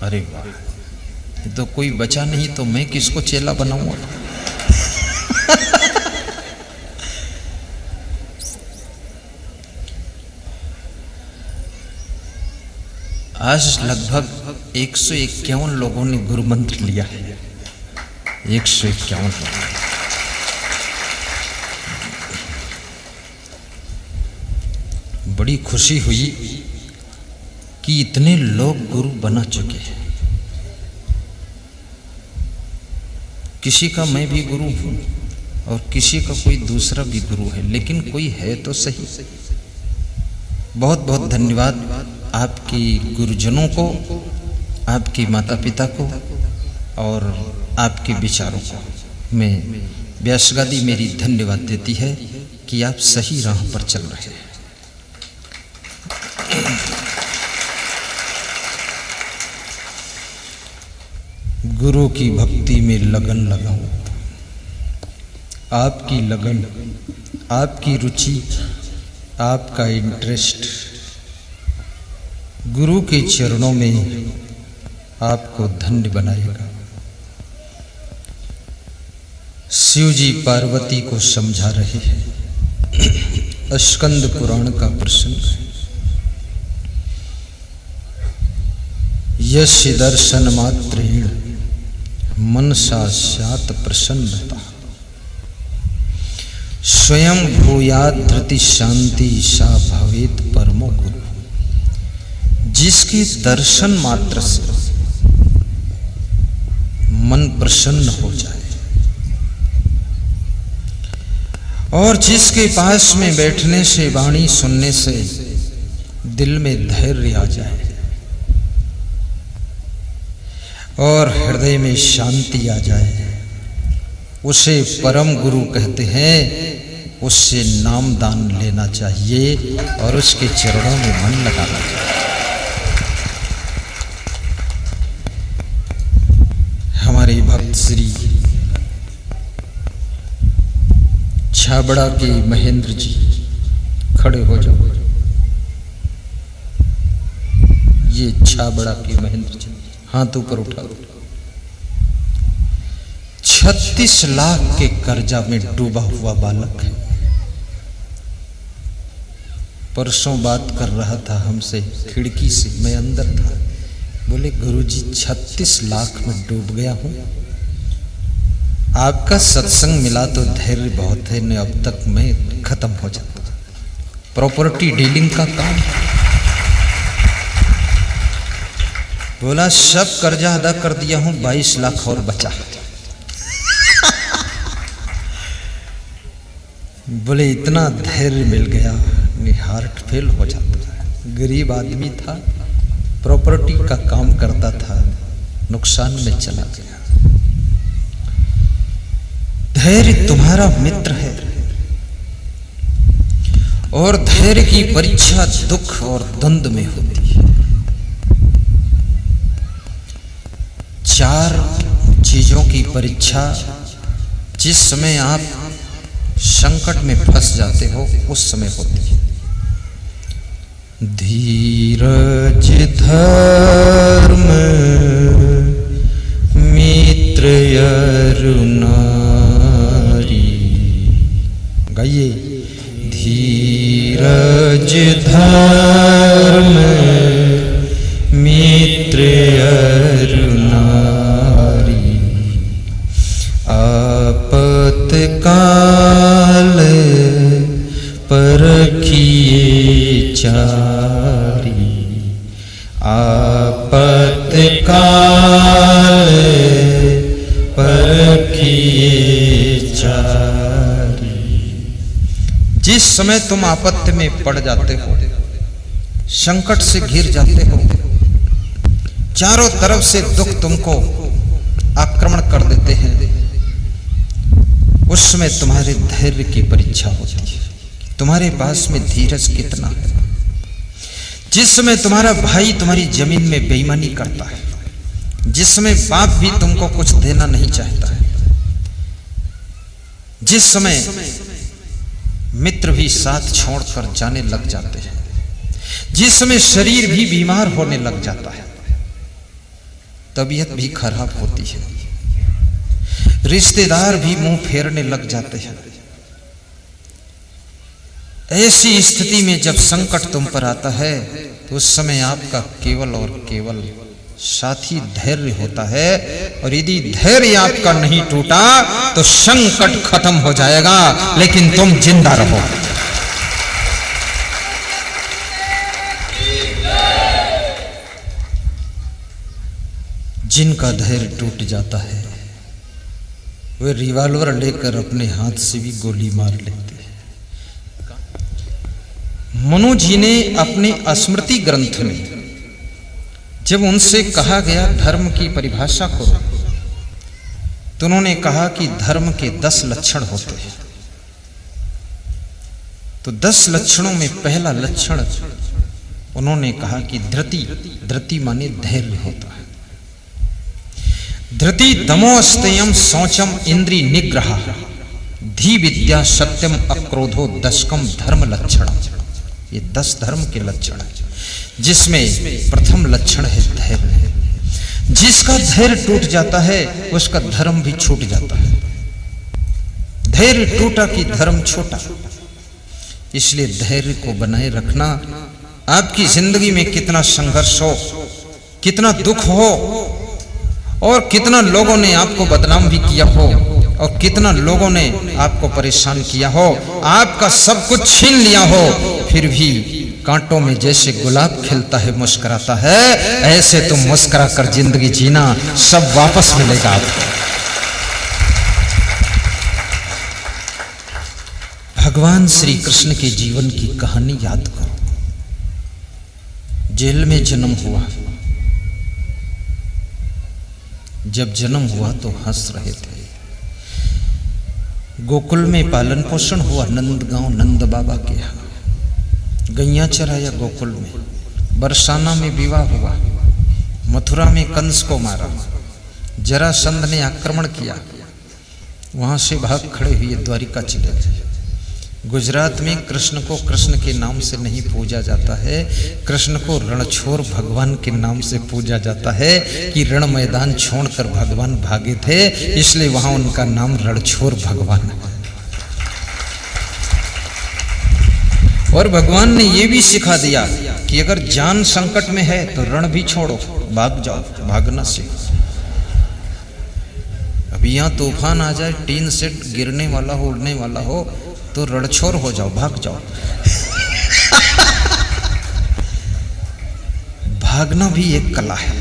अरे वाह, तो कोई बचा नहीं, तो मैं किसको चेला बनाऊंगा? आज लगभग 151 लोगों ने गुरु मंत्र लिया है। 151 लोग। बड़ी खुशी हुई कि इतने लोग गुरु बना चुके हैं। किसी का मैं भी गुरु हूं और किसी का कोई दूसरा भी गुरु है, लेकिन कोई है तो सही। बहुत बहुत धन्यवाद आपकी गुरुजनों को, आपके माता पिता को और आपके विचारों को। मैं व्यासगादी मेरी धन्यवाद देती है कि आप सही राह पर चल रहे हैं। गुरु की भक्ति में लगन लगाओ। आपकी लगन, आपकी रुचि, आपका इंटरेस्ट गुरु के चरणों में आपको धन्य बनाएगा। शिव जी पार्वती को समझा रहे हैं। स्कंद पुराण का प्रसंग है। यश दर्शन मात्रेण मनसा स्यात् प्रसन्नता, स्वयं भूयात् धृति शांति सा भवेत् परमो गुरु। जिसके दर्शन मात्र से मन प्रसन्न हो जाए और जिसके पास में बैठने से, वाणी सुनने से दिल में धैर्य आ जाए और हृदय में शांति आ जाए, उसे परम गुरु कहते हैं। उससे नाम दान लेना चाहिए और उसके चरणों में मन लगाना चाहिए। हमारे भक्त श्री छाबड़ा के महेंद्र जी, खड़े हो जाओ। ये छाबड़ा के महेंद्र जी, हाथ ऊपर उठा दो। 36 लाख के कर्जा में डूबा हुआ बालक है। परसों बात कर रहा था हमसे खिड़की से, मैं अंदर था। बोले गुरुजी 36 लाख में डूब गया हूं, आपका सत्संग मिला तो धैर्य बहुत है, नहीं अब तक मैं खत्म हो जाता। प्रॉपर्टी डीलिंग का काम। बोला सब कर्जा अदा कर दिया हूं, 22 लाख और बचा। बोले इतना धैर्य मिल गया, हार्ट फेल हो जाता है। गरीब आदमी था, प्रॉपर्टी का काम करता था, नुकसान में चला गया। धैर्य तुम्हारा मित्र है और धैर्य की परीक्षा दुख और द्वंद में होती है। 4 चीजों की परीक्षा जिस समय आप संकट में फंस जाते हो उस समय होती है। धीरज धर्म मित्र अरुणारी। गाइए, धीरज धर्म मित्र अरुणारी, आपत्काल परखिए चारी, आपत्काल परखिए चारी। जिस समय तुम आपत्ति में पड़ जाते हो, संकट से घिर जाते हो, चारों तरफ से दुख तुमको आक्रमण कर देते हैं, उस समय तुम्हारे धैर्य की परीक्षा होती है। तुम्हारे पास में धीरज कितना है। जिस समय तुम्हारा भाई तुम्हारी जमीन में बेईमानी करता है, जिस समय बाप भी तुमको कुछ देना नहीं चाहता है, जिस समय मित्र भी साथ छोड़कर जाने लग जाते हैं, जिस समय शरीर भी बीमार होने लग जाता है, तबीयत भी खराब होती है, रिश्तेदार भी मुंह फेरने लग जाते हैं, ऐसी स्थिति में जब संकट तुम पर आता है तो उस समय आपका केवल और केवल साथी धैर्य होता है। और यदि धैर्य आपका नहीं टूटा तो संकट खत्म हो जाएगा, लेकिन तुम जिंदा रहो। जिनका धैर्य टूट जाता है वे रिवॉल्वर लेकर अपने हाथ से भी गोली मार लेते हैं। मनु जी ने अपने स्मृति ग्रंथ में जब उनसे कहा गया धर्म की परिभाषा करो, तो उन्होंने कहा कि धर्म के 10 लक्षण होते हैं। तो 10 लक्षणों में पहला लक्षण उन्होंने कहा कि धृति। धृति माने धैर्य होता है। धृति दमोस्तेयम शौचम इंद्री निग्रह धी विद्या सत्यम अक्रोधो दशकम धर्म लक्षण। ये 10 धर्म के लक्षण है, जिसमें प्रथम लक्षण है धैर्य। जिसका धैर्य टूट जाता है उसका धर्म भी छूट जाता है। धैर्य टूटा कि धर्म छोटा। इसलिए धैर्य को बनाए रखना। आपकी जिंदगी में कितना संघर्ष हो, कितना दुख हो और कितना लोगों ने आपको बदनाम भी किया हो और कितना लोगों ने आपको परेशान किया हो, आपका सब कुछ छीन लिया हो, फिर भी कांटों में जैसे गुलाब खिलता है, मुस्कुराता है, ऐसे तुम मुस्कुरा कर जिंदगी जीना, सब वापस मिलेगा आपको। भगवान श्री कृष्ण के जीवन की कहानी याद करो। जेल में जन्म हुआ, जब जन्म हुआ तो हंस रहे थे। गोकुल में पालन पोषण हुआ, नंदगांव नंद बाबा के यहाँ। गैया चराया गोकुल में, बरसाना में विवाह हुआ, मथुरा में कंस को मारा, जरासंध ने आक्रमण किया, वहां से भाग खड़े हुए द्वारिका चले गए। गुजरात में कृष्ण को कृष्ण के नाम से नहीं पूजा जाता है, कृष्ण को रणछोड़ भगवान के नाम से पूजा जाता है कि रण मैदान छोड़कर भगवान भागे थे, इसलिए वहां उनका नाम रणछोड़ भगवान है। और भगवान ने यह भी सिखा दिया कि अगर जान संकट में है तो रण भी छोड़ो, भाग जाओ, भागना सीखो। अभी यहां तूफान आ जाए, टीन सेट गिरने वाला हो, उड़ने वाला हो, तो रणछोड़ हो जाओ, भाग जाओ। भागना भी एक कला है,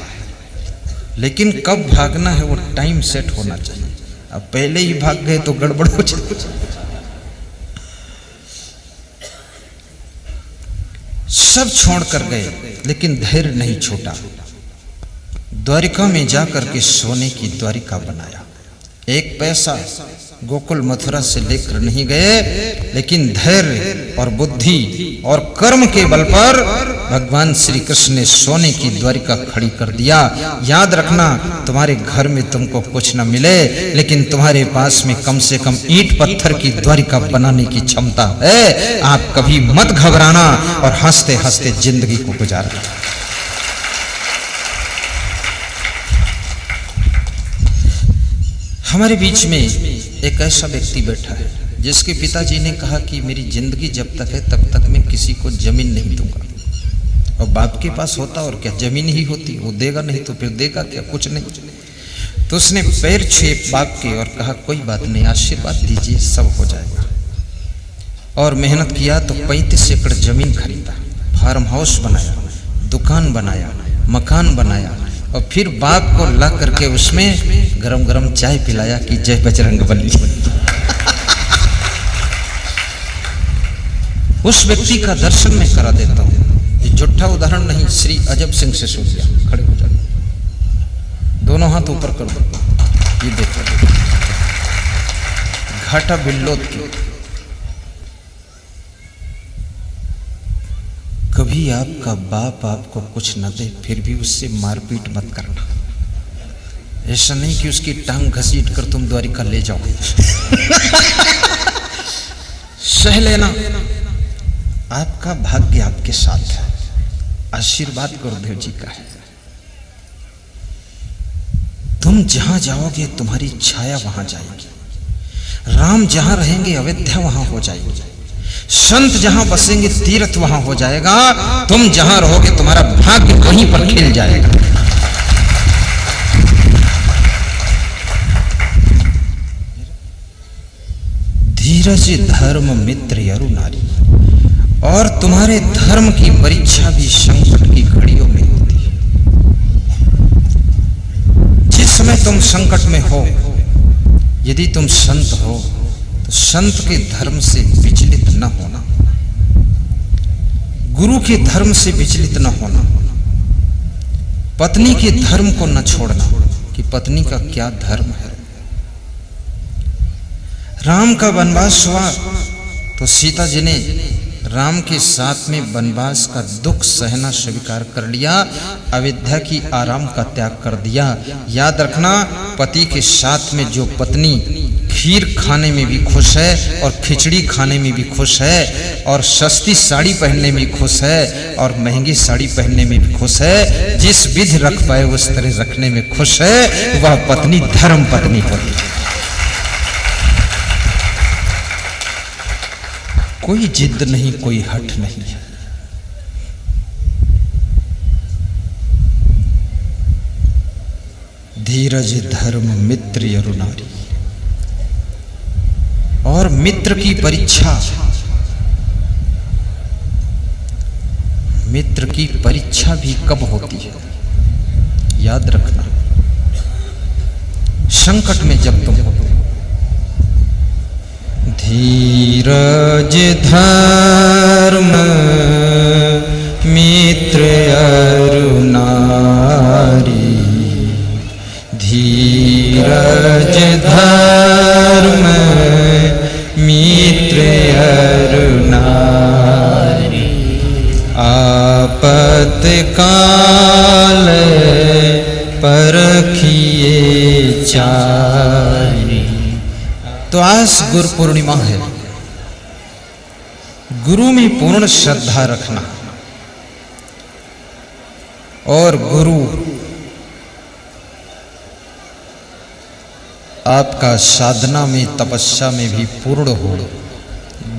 लेकिन कब भागना है वो टाइम सेट होना चाहिए। अब पहले ही भाग गए तो गड़बड़ हो जाए। सब छोड़ कर गए, लेकिन धैर्य नहीं छूटा। द्वारिका में जाकर के सोने की द्वारिका बनाया। एक पैसा गोकुल मथुरा से लेकर नहीं गए, लेकिन धैर्य और बुद्धि और कर्म के बल पर भगवान श्री कृष्ण ने सोने की द्वारिका खड़ी कर दिया। याद रखना, तुम्हारे घर में तुमको कुछ न मिले, लेकिन तुम्हारे पास में कम से कम ईंट पत्थर की द्वारिका बनाने की क्षमता है। आप कभी मत घबराना और हंसते हंसते जिंदगी को गुजारना। हमारे बीच में एक ऐसा व्यक्ति बैठा है जिसके पिताजी ने कहा कि मेरी जिंदगी जब तक है तब तक मैं किसी को जमीन नहीं दूंगा। और बाप के पास होता और क्या, जमीन ही होती, वो देगा नहीं तो फिर देगा क्या, कुछ नहीं। तो उसने पैर छुए बाप के और कहा कोई बात नहीं, आशीर्वाद दीजिए, सब हो जाएगा। और मेहनत किया तो 35 एकड़ जमीन खरीदा, फार्म हाउस बनाया, दुकान बनाया, मकान बनाया, और फिर बाप को ला करके उसमें गरम गरम चाय पिलाया कि जय बजरंगबली। उस व्यक्ति का दर्शन मैं करा देता हूं, ये झूठा उदाहरण नहीं, श्री अजब सिंह से सुन लिया। खड़े हो जाओ, दोनों हाथ ऊपर कर दो। ये देखो, घाटा बिल्लोद की। कभी आपका बाप आपको कुछ न दे, फिर भी उससे मारपीट मत करना। ऐसा नहीं कि उसकी टांग घसीट कर तुम द्वारिका ले जाओ। सह लेना, आपका भाग्य आपके साथ है, आशीर्वाद गुरुदेव जी का है। तुम जहां जाओगे तुम्हारी छाया वहां जाएगी। राम जहां रहेंगे अयोध्या वहां हो जाएगी। संत जहां बसेंगे तीर्थ वहां हो जाएगा। तुम जहां रहोगे तुम्हारा भाग्य वहीं पर खिल जाएगा। धीरज धर्म मित्र अरु नारी। और तुम्हारे धर्म की परीक्षा भी संकट की घड़ियों में होती है। जिस समय तुम संकट में हो, यदि तुम संत हो तो संत के धर्म से विचलित न होना, गुरु के धर्म से विचलित न होना, पत्नी के धर्म को न छोड़ना कि पत्नी का क्या धर्म है। राम का वनवास हुआ तो सीता जी ने राम के साथ में वनवास का दुख सहना स्वीकार कर लिया, अयोध्या की आराम का त्याग कर दिया। याद रखना, पति के साथ में जो पत्नी खीर खाने में भी खुश है और खिचड़ी खाने में भी खुश है और सस्ती साड़ी पहनने में खुश है और महंगी साड़ी पहनने में भी खुश है, जिस विधि रख पाए उस तरह रखने में खुश है, वह पत्नी धर्म पत्नी होती है। कोई जिद नहीं, कोई हठ नहीं है। धीरज धर्म मित्र अरुणारी। और मित्र की परीक्षा, मित्र की परीक्षा भी कब होती है याद रखना, संकट में जब तुम हो। धीरज धर्म मित्र अरुणारी, धीरज धर्म मित्र अरुणारी। आपत्काल परखिए चारी। तो आज गुरु पूर्णिमा है, गुरु में पूर्ण श्रद्धा रखना और गुरु आपका साधना में तपस्या में भी पूर्ण हो,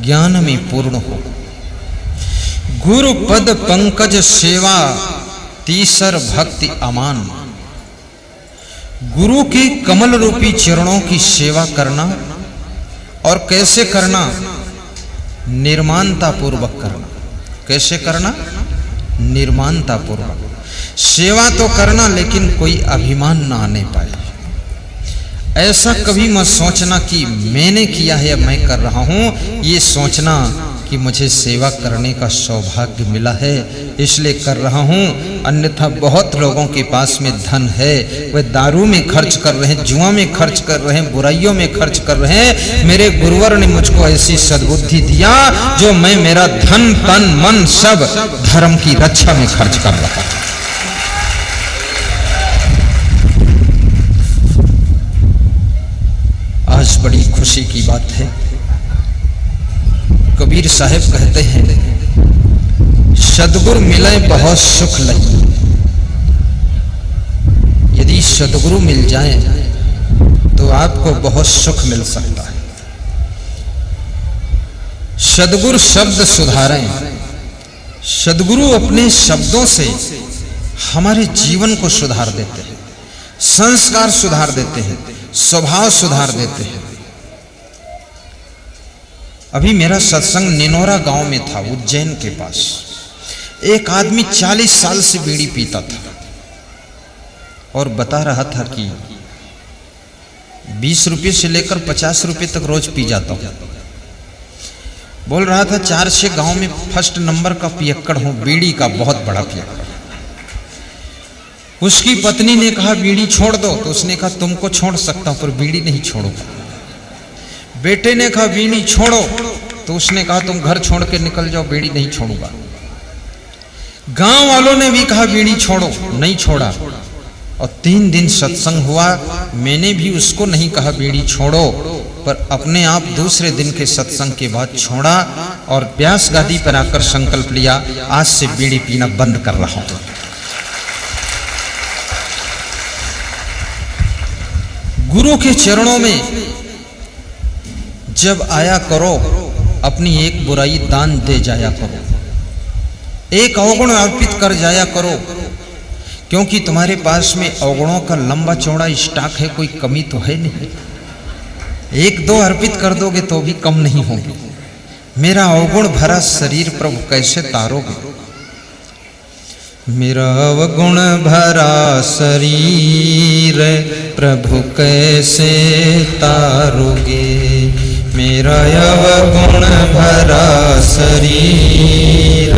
ज्ञान में पूर्ण हो। गुरु पद पंकज सेवा तीसर भक्ति अमान। गुरु के कमल रूपी चरणों की सेवा करना, और कैसे करना? निर्माणता पूर्वक करना। कैसे करना? निर्माणता पूर्वक। सेवा तो करना लेकिन कोई अभिमान ना आने पाए। ऐसा कभी मत सोचना कि मैंने किया है अब मैं कर रहा हूं, ये सोचना कि मुझे सेवा करने का सौभाग्य मिला है इसलिए कर रहा हूं। अन्यथा बहुत लोगों के पास में धन है, वे दारू में खर्च कर रहे हैं, जुआ में खर्च कर रहे हैं, बुराइयों में खर्च कर रहे हैं। मेरे गुरुवर ने मुझको ऐसी सद्बुद्धि दिया जो मैं मेरा धन तन मन सब धर्म की रक्षा में खर्च कर रहा हूं। आज बड़ी खुशी की बात है, कबीर साहब कहते हैं सदगुरु मिले बहुत सुख लगी। यदि सदगुरु मिल जाए तो आपको बहुत सुख मिल सकता है। सदगुरु शब्द सुधारें। सदगुरु अपने शब्दों से हमारे जीवन को सुधार देते हैं, संस्कार सुधार देते हैं, स्वभाव सुधार देते हैं। अभी मेरा सत्संग निनोरा गांव में था, उज्जैन के पास। एक आदमी 40 साल से बीड़ी पीता था और बता रहा था कि 20 रुपये से लेकर 50 रुपये तक रोज पी जाता हूं। बोल रहा था 4-6 गांव में फर्स्ट नंबर का पियक्कड़ हूं, बीड़ी का बहुत बड़ा पियक्कड़। उसकी पत्नी ने कहा बीड़ी छोड़ दो, तो उसने कहा तुमको छोड़ सकता हूं पर बीड़ी नहीं छोड़ूंगा। बेटे ने कहा बीड़ी छोड़ो, तो उसने कहा तुम घर छोड़ के निकल जाओ, बीड़ी नहीं छोड़ूंगा। गांव वालों ने भी कहा बीड़ी छोड़ो, नहीं छोड़ा। और 3 दिन सत्संग हुआ, मैंने भी उसको नहीं कहा बीड़ी छोड़ो, पर अपने आप दूसरे दिन के सत्संग के बाद छोड़ा और व्यास गादी पर आकर संकल्प लिया आज से बीड़ी पीना बंद कर रहा हूं। गुरु के चरणों में जब आया करो, अपनी एक बुराई दान दे जाया करो, एक अवगुण अर्पित कर जाया करो, क्योंकि तुम्हारे पास में अवगुणों का लंबा चौड़ा स्टॉक है, कोई कमी तो है नहीं। 1-2 अर्पित कर दोगे तो भी कम नहीं होगी। मेरा अवगुण भरा शरीर प्रभु कैसे तारोगे? मेरा अवगुण भरा शरीर प्रभु कैसे तारोगे? मेरा अवगुण भरा शरीर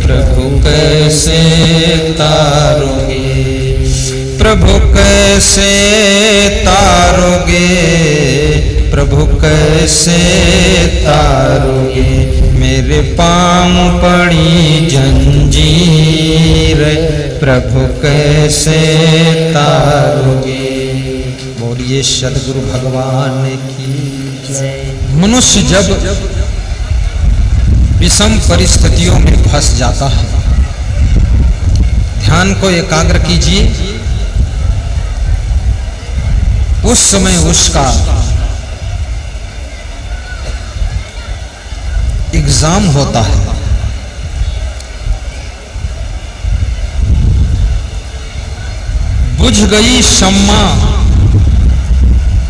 प्रभु कैसे तारोगे? प्रभु कैसे तारोगे? प्रभु कैसे तारोगे? मेरे पाँव पड़ी जंजीर प्रभु कैसे तारोगे? बोलिए सद्गुरु भगवान की जय। मनुष्य जब विषम परिस्थितियों में फंस जाता है, ध्यान को एकाग्र कीजिए, उस समय उसका एग्जाम होता है। बुझ गई शम्मा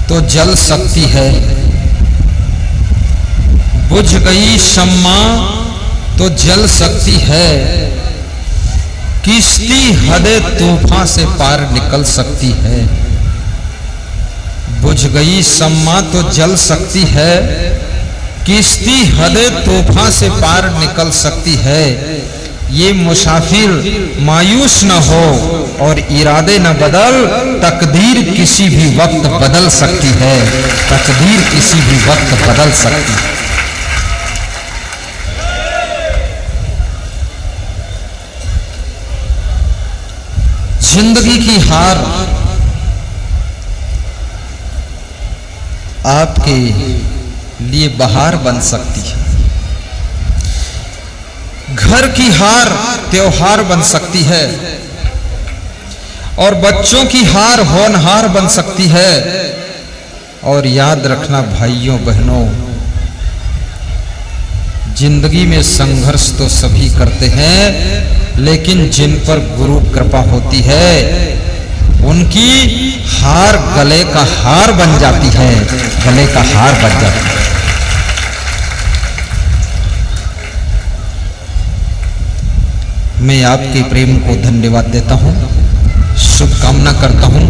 तो जल सकती है, बुझ गई शम्मा तो जल सकती है, किश्ती हदे तूफान से पार निकल सकती है। बुझ गई शम्मा तो जल सकती है, किश्ती हदे तूफान से पार निकल सकती है। ये मुसाफिर मायूस न हो और इरादे न बदल, तकदीर किसी भी वक्त बदल सकती है, तकदीर किसी भी वक्त बदल सकती है। जिंदगी की हार आपके लिए बहार बन सकती है, घर की हार त्योहार बन सकती है, और बच्चों की हार होनहार बन सकती है। और याद रखना भाइयों बहनों, जिंदगी में संघर्ष तो सभी करते हैं, लेकिन जिन पर गुरु कृपा होती है उनकी हार गले का हार बन जाती है, गले का हार बन जाती है। मैं आपके प्रेम को धन्यवाद देता हूं, शुभकामना करता हूं।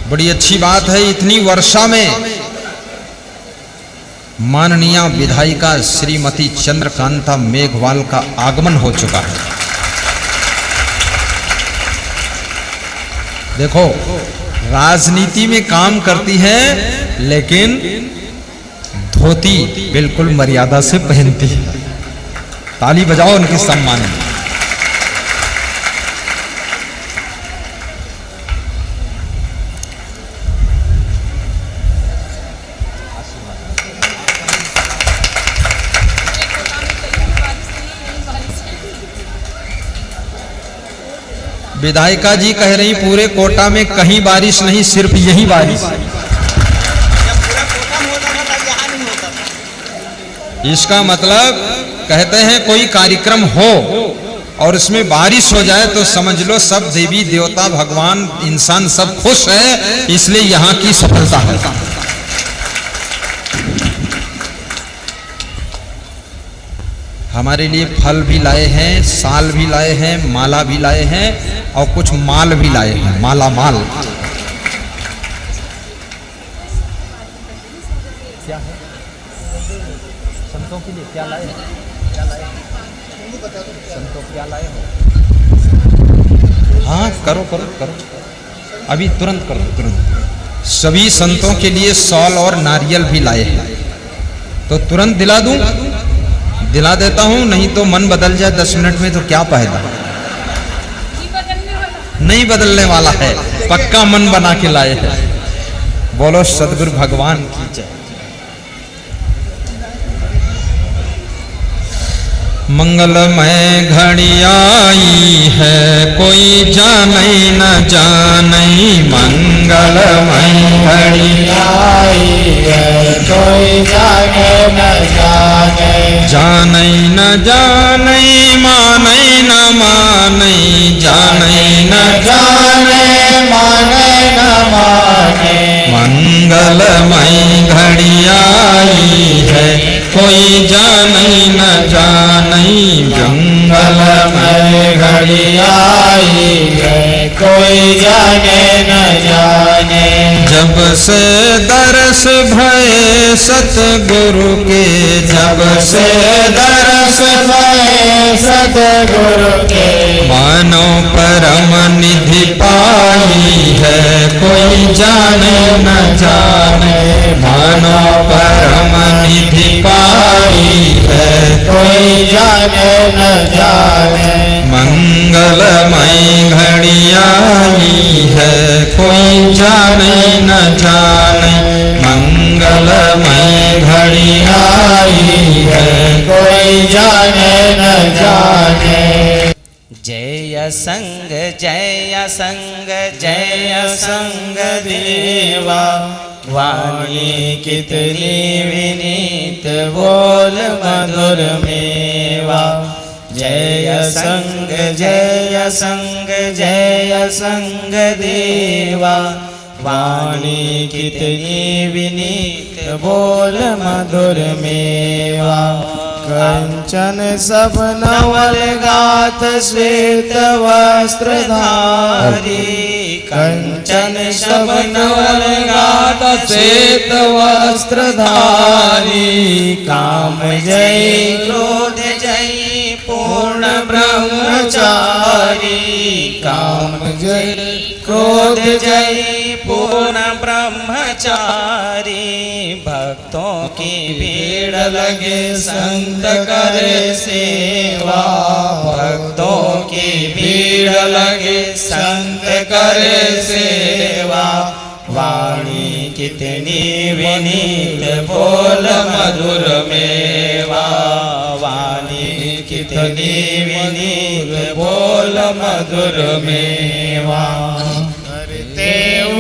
बड़ी अच्छी बात है, इतनी वर्षा में माननीय विधायिका श्रीमती चंद्रकांता मेघवाल का आगमन हो चुका है। देखो, राजनीति में काम करती है लेकिन धोती बिल्कुल मर्यादा से पहनती है। ताली बजाओ उनके सम्मान में। विधायिका जी कह रही पूरे कोटा में कहीं बारिश नहीं, सिर्फ यही बारिश। इसका मतलब कहते हैं कोई कार्यक्रम हो और उसमें बारिश हो जाए तो समझ लो सब देवी देवता भगवान इंसान सब खुश है, इसलिए यहाँ की सफलता है। हमारे लिए फल भी लाए हैं, साल भी लाए हैं, माला भी लाए हैं और कुछ माल भी लाए हैं, माला माल। क्या है? संतों के लिए क्या लाए? क्या लाए? संतों क्या लाए हो? हाँ, करो करो करो, अभी तुरंत करो, तुरंत। सभी संतों के लिए सॉल और नारियल भी लाए हैं, तो तुरंत दिला दूं? दिला देता हूं, नहीं तो मन बदल जाए 10 मिनट में तो क्या फायदा। नहीं बदलने वाला है, पक्का मन बना के लाए हैं। बोलो सदगुरु भगवान की जय। मंगलमय घड़ी आई है, कोई जाने न जाने। मंगलमय घड़ी आई है, कोई जाने न जाने। जाने न जाने, माने न माने। जाने न जाने, माने न माने। मंगलमय घड़ी आई है, कोई जाने न जाने। मंगलमय घड़ी आई है, कोई जाने न जाने। जब से दरस भये सतगुरु के, जब से दरस भये सतगुरु के। मानो परम निधि पाई है, कोई जाने न जाने। मानो परम निधि पाई है, कोई जाने न जाने। मंगलमय घड़ी आई है, कोई जाने न जाने। मंगलमय घड़ी आई है, कोई जाने न जाने। जय संग जय संग जय संग देवा। वाणी कितनी विनीत बोल मधुर मेवा। जय संग जय संग देवा। वाणी कितनी विनीत बोल मधुर मेवा। कंचन सब नवल गात श्वेत वस्त्र धारी। कंचन सब नवल गात श्वेत वस्त्र धारी। काम जय क्रोध जय पूर्ण ब्रह्मचारी। काम जय क्रोध जय पूर्ण ब्रह्मचारी। भक्तों की भीड़ लगे संत करे सेवा। भक्तों की भीड़ लगे संत करे सेवा। वाणी कितनी विनीत बोल मधुर मेवा। वाणी कितनी विनीत बोल मधुर मेवा। करते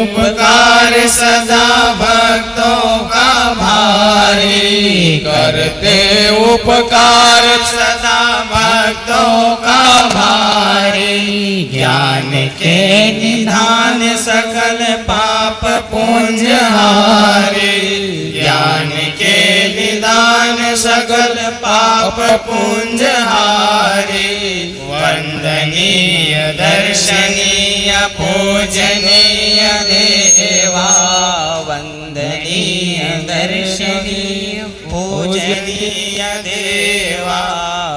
उपकार सदा भक्तों का भारी। करते उपकार सदा भक्तों का भारी। ज्ञान के निधान सकल पाप पुंजहारी। ज्ञान के निधान सकल पाप पुंजहारी। वंदनीय दर्शनीय पूजनीय देवा। वंदनीय दर्शनीय पूजनीय देवा।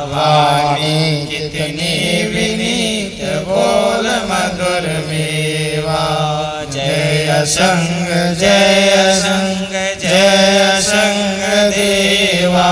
वाणी कितनी विनीत बोल मधुर मेवा। जय संग देवा।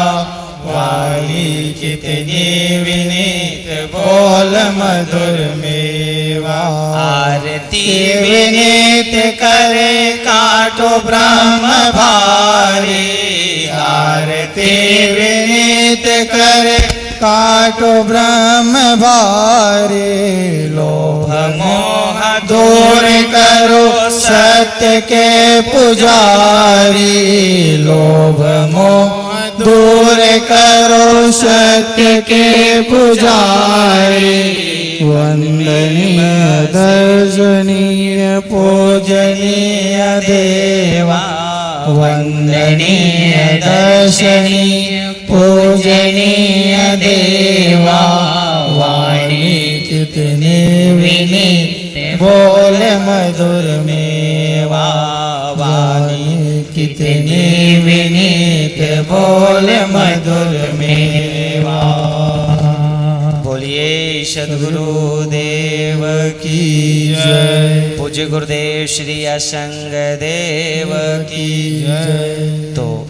वाणी कितनी विनीत बोल मधुर मेवा। आरती विनीत करे काटो ब्रह्म भारी। आरती विनीत करे काटो ब्रह्म भारी। लोभ मोह दूर करो सत्य के पुजारी। लोभ मोह दूर करो सत्य के पुजारी। वंदनीय दर्शनीय पूजनीय देवा। वंदनीय दर्शनीय पूजनीय देवा। वाणी कितनी विनीत बोल मधुर मेवा। वाणी कितनी विनीत बोल मधुर मेवा। बोलिए सद्गुरु देव की जय। पूज्य गुरुदेव श्री असंग देव की जय। तो